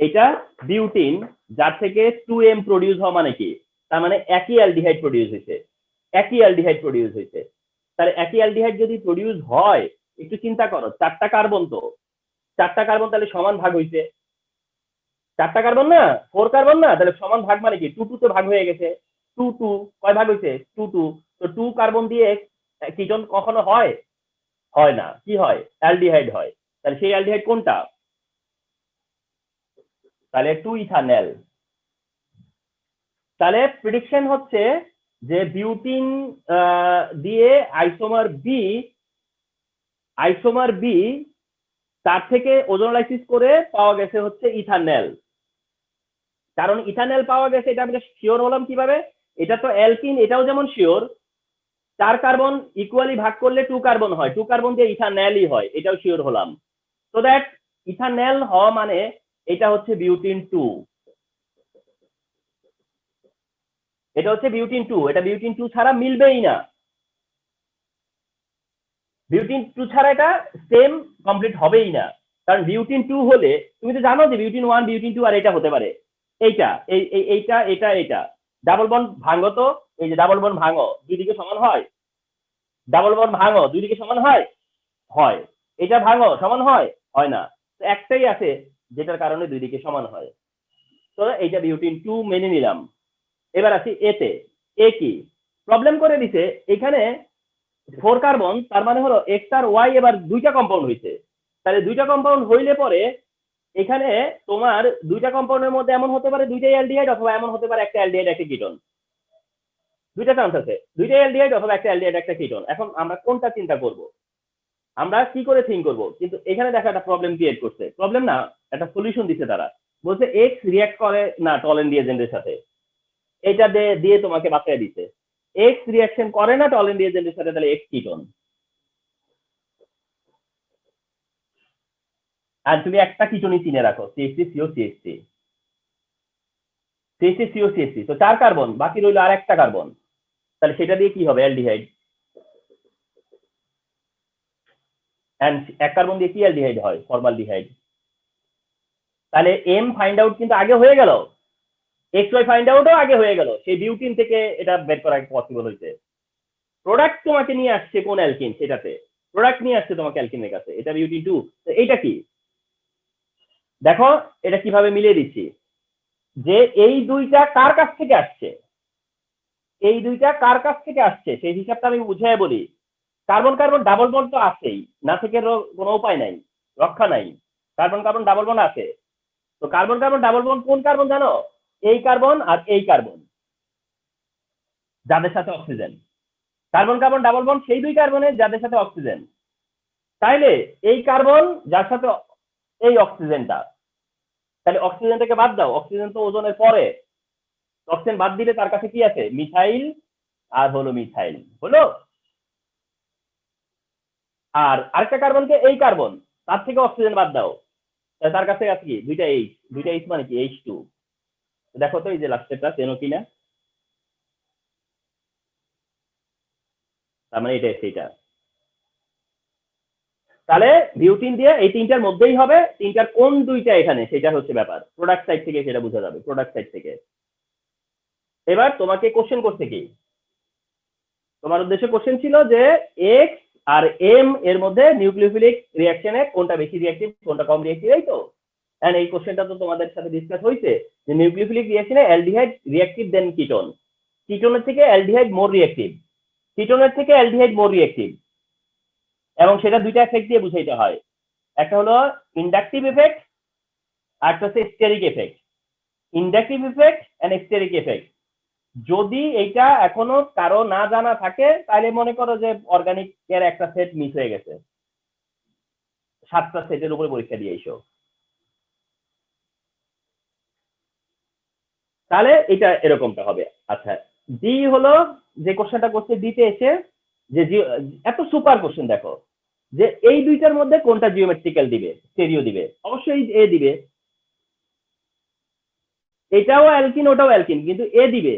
এটা বিউটিন যার থেকে 2M প্রডিউস হওয়া মানে কি, তার মানে একই অ্যালডিহাইড প্রডিউস হয়েছে, একই অ্যালডিহাইড প্রডিউস হয়েছে। তাহলে একই অ্যালডিহাইড যদি প্রডিউস হয়, একটু চিন্তা করো 4টা কার্বন, তো 4টা কার্বন তাহলে সমান ভাগ হয়েছে, 4টা কার্বন না 4 কার্বন না, তাহলে সমান ভাগ মানে কি 2 2 তে ভাগ হয়ে গেছে, 2 2 কয় ভাগ হয়েছে 2 2। তো 2 কার্বন দিয়ে কিটোন কখনো হয়, হয় না, কি হয় অ্যালডিহাইড হয়। তাহলে সেই অ্যালডিহাইড কোনটা, তাহলে 2 ইথানল। তাহলে প্রেডিকশন হচ্ছে যে বিউটিন দিয়ে আইসোমার বি তার থেকে ওজোনোলাইসিস করে পাওয়া গেছে হচ্ছে ইথানল। কারণ ইথানল পাওয়া গেছে এটা আমি শিওর হলাম কিভাবে, এটা তো অ্যালকিন, এটাও যেমন শিওর 4 কার্বন ইকুয়ালি ভাগ করলে 2 কার্বন হয়, 2 কার্বন দিয়ে ইথানলই হয়, এটাও শিওর হলাম। সো দ্যাট ইথানল হওয়া মানে এটা হচ্ছে বিউটিন 2, এটা হচ্ছে বিউটিন 2, এটা বিউটিন 2 ছাড়া মিলবেই না, বিউটিন 2 ছাড়া এটা সেম কমপ্লিট হবেই না। কারণ বিউটিন 2 হলে তুমি তো জানো যে বিউটিন 1, বিউটিন 2 আর এটা হতে পারে, এইটা এইটা এটা এটা ডাবল বন্ড ভাঙো, তো এই যে ডাবল বন্ড ভাঙো দুই দিকে সমান হয়, ডাবল বন্ড ভাঙো দুই দিকে সমান হয়, হয়। এটা ভাঙো সমান হয়, হয় না। তো একটাই আছে যেটার কারণে দুই দিকে সমান হয়। তো এইটা বিউটিন 2 মেনে নিলাম। এবার আসি এতে, এ কি প্রবলেম করে দিছে এখানে 4 কার্বন, তার মানে হলো এক্স আর ওয়াই এবার 2টা কম্পাউন্ড হয়েছে। তাহলে 2টা কম্পাউন্ড হইলে পরে এখানে তোমার 2টা কম্পাউন্ডের মধ্যে এমন হতে পারে 2টাই অ্যালডিহাইড, অথবা এমন হতে পারে একটা অ্যালডিহাইড একটা কিটোন, 2টা চান্স আছে, 2টাই অ্যালডিহাইড অথবা একটা অ্যালডিহাইড একটা কিটোন। এখন আমরা কোনটা চিন্তা করব, আমরা কি করে থিঙ্ক করব, কিন্তু এখানে দেখা একটা প্রবলেম ক্রিয়েট করছে, প্রবলেম না একটা সলিউশন দিচ্ছে তারা, বলছে এক্স রিঅ্যাক্ট করে না টলেন ডিএজেন্টের সাথে, এটা দিয়ে তোমাকে বাঁচিয়ে দিচ্ছে, এক্স রিঅ্যাকশন করে না টলেন ডিএজেন্টের সাথে, তাহলে এক্স কিটোন। আর তুমি একটা কিটোনই চিনে রাখো, CH3 CO CH3, CH3 CO CH3, তো 4 কার্বন, বাকি রইল আর একটা কার্বন, তাহলে সেটা দিয়ে কি হবে অ্যালডিহাইড, এন্ড 1 কার্বন দিয়ে কি অ্যালডিহাইড হয় ফর্মালডিহাইড। তাহলে এম ফাইন্ড আউট কিন্তু আগে হয়ে গেল, এক্স ওয়াই ফাইন্ড আউটও আগে হয়ে গেল, সেই বিউটিন থেকে এটা বের করা পসিবল হয়েছে। প্রোডাক্ট তোমাকে নিয়ে আসছে কোন অ্যালকিন, সেটাতে প্রোডাক্ট নিয়ে আসছে তোমাকে অ্যালকিনের কাছে, এটা বিউটিন 2। তো এইটা কি দেখো, এটা কিভাবে মিলিয়ে দিচ্ছি, যে এই দুইটা কার কাছ থেকে আসছে, এই দুইটা কার কাছ থেকে আসছে সেই হিসাবটা আমি বুঝাই বলি। কার্বন কার্বন ডাবল বন্ড তো আছেই, না থেকে কোনো উপায় নাই, রক্ষা নাই, কার্বন কার্বন ডাবল বন্ড আছে। তো কার্বন কার্বন ডাবল বন্ড কোন কার্বন জানো, এই কার্বন আর এই কার্বন যাদের সাথে oxygen, carbon carbon double bond সেই 2 কার্বনের যাদের সাথে অক্সিজেন। তাইলে এই কার্বন যার সাথে এই অক্সিজেনটা, তাহলে অক্সিজেনটাকে বাদ দাও, অক্সিজেন তো ওজনের পরে, অক্সিজেন বাদ দিলে তার কাছে কি আছে মিথাইল আর হলো মিথাইল হলো। আর আরেকটা কার্বনকে এই কার্বন, তার থেকে অক্সিজেন বাদ দাও, তার কাছে আছে কি 2টা এইচ, 2টা এইচ মানে কি H2। দেখো তো এই যে লাস্টেরটা চেনো কিনা, তার মানে এটা সেইটা, তাহলে বিউটিন দিয়ে এই তিনটার মধ্যেই হবে, তিনটার কোন দুইটা এখানে সেটা হচ্ছে ব্যাপার, প্রোডাক্ট সাইড থেকে সেটা বোঝা যাবে, প্রোডাক্ট সাইড থেকে। এবার তোমাকে কোশ্চেন করতে কি, তোমার উদ্দেশ্য কোশ্চেন ছিল যে এক্স আর এম এর মধ্যে নিউক্লিওফিলিক রিঅ্যাকশনে কোনটা বেশি রিঅ্যাক্টিভ কোনটা কম রিঅ্যাক্টিভ, এই তো। এন্ড এই কোশ্চেনটা তো তোমাদের সাথে ডিসকাস হয়েছে যে নিউক্লিওফিলিক রিঅ্যাকশনে অ্যালডিহাইড রিঅ্যাক্টিভ দেন কিটোন, কিটোনের থেকে অ্যালডিহাইড মোর রিঅ্যাক্টিভ, কিটোনের থেকে অ্যালডিহাইড মোর রিঅ্যাক্টিভ, এবং সেটা দুইটা এফেক্ট দিয়ে বুঝাইতে হয়, একটা হলো ইন্ডাকটিভ এফেক্ট আর একটা হচ্ছে steric effect. Inductive effect and steric effect যদি এইটা এখনো কারো না জানা থাকে তাহলে মনে করো যে অর্গানিক এর একটা সেট মিস হয়ে গেছে, 7টা সেটের উপরে পরীক্ষা দিয়ে এসো, তাহলে এটা এরকমটা হবে। আচ্ছা, ডি হলো যে কোশ্চেনটা করছে ডিতে এসে যে এত সুপার কোশ্চেন দেখো যে এই দুইটার মধ্যে কোনটা জিওমেট্রিক্যাল দিবে, স্টেরিও দিবে, অবশ্যই এ দিবে, এটাও অ্যালকিন ওটাও অ্যালকিন, কিন্তু এ দিবে।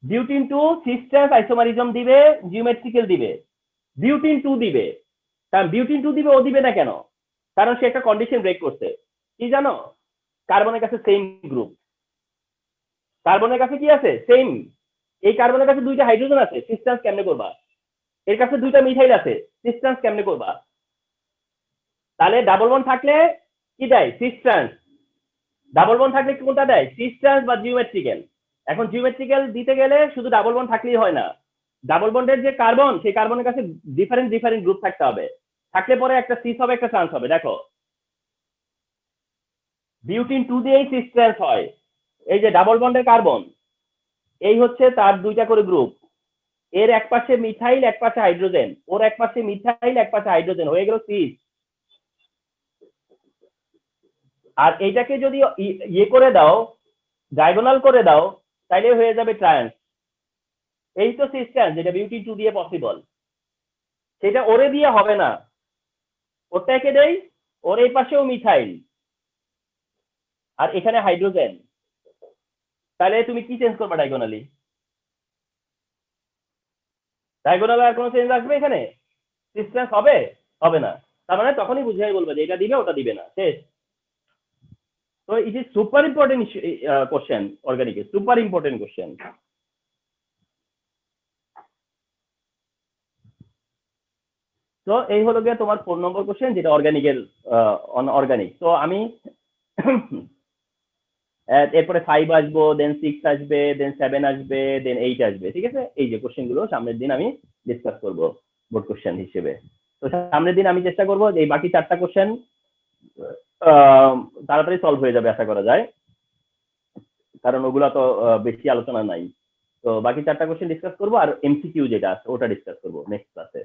বিউটিন 2 সিস ট্রান্স আইসোমারিজম দিবে, জিওমেট্রিক্যাল দিবে, বিউটিন 2 দিবে। কারণ বিউটিন 2 দিবে, ও দিবে না কেন? কারণ সে একটা কন্ডিশন ব্রেক করছে, কি জানো? কার্বনের কাছে সেম গ্রুপ, কার্বনের কাছে কি আছে সেম, এই কার্বনের কাছে দুইটা হাইড্রোজেন আছে, সিস ট্রান্স কেমনে করবা? এর কাছে দুইটা মিথাইল আছে, সিস ট্রান্স কেমনে করবা? তাহলে ডাবল বন্ড থাকলে কি দেয়? Cis trans. ডাবল বন্ড থাকলে কোনটা দেয়? সিস ট্রান্স বা জিওমেট্রিক্যাল। এখন জিওমেট্রিক্যাল দিতে গেলে শুধু ডাবল বন্ড থাকলেই হয় না, ডাবল বন্ডের যে কার্বন সেই কার্বনের কাছে ডিফারেন্ট গ্রুপ থাকতে হবে, থাকলে পরে একটা সিস হবে একটা ট্রান্স হবে। দেখো বিউটিন 2 দিয়েই সিস ট্রান্স হয়, এই যে ডাবল বন্ডের কার্বন এই হচ্ছে তার দুইটা করে গ্রুপ, এর এক পাশে মিথাইল এক পাশে হাইড্রোজেন, ওর এক পাশে মিথাইল এক পাশে হাইড্রোজেন, হয়ে গেল সিস। আর এইটাকে যদি ইয়ে করে দাও, ডায়াগোনাল করে দাও, তাইলে হয়ে যাবে ট্রান্স। এই তো সিস ট্রান্স যেটা বিউটিন 2 দিয়ে পসিবল, সেটা ওরে দিয়ে হবে না, ওটাকে দেই, ওর এই পাশেও মিথাইল আর এখানে হাইড্রোজেন, তাহলে তুমি কি চেঞ্জ করবে ডায়াগোনালি? ডায়াগোনালে আর কোনো চেঞ্জ আসবে এখানে? সিস ট্রান্স হবে? হবে না। তার মানে তখনই বুঝাই বলবে যে এটা দিবে ওটা দিবে না, শেষ। তো it is super important question, organic super important question. তো এই হলো গিয়ে তোমার 4 নম্বর কোশ্চেন, যেটা অর্গানিকের অর্গানিক। তো আমি এরপরে 5 আসবো, দেন 6 আসবে, দেন 7 আসবে, দেন 8 আসবে, ঠিক আছে? এই যে কোশ্চেন গুলো সামনের দিন আমি ডিসকাস করব বোর্ড কোশ্চেন হিসেবে। তো সামনের দিন আমি চেষ্টা করবো এই বাকি 4টা কোশ্চেন তাড়াতাড়ি সলভ হয়ে যাবে আশা করা যায়, কারণ ওগুলা তো বেশি আলোচনা নাই। তো বাকি 4টা কোশ্চেন ডিসকাস করবো, আর এমসিকিউ যেটা আছে ওটা ডিসকাস করবো নেক্সট ক্লাসে।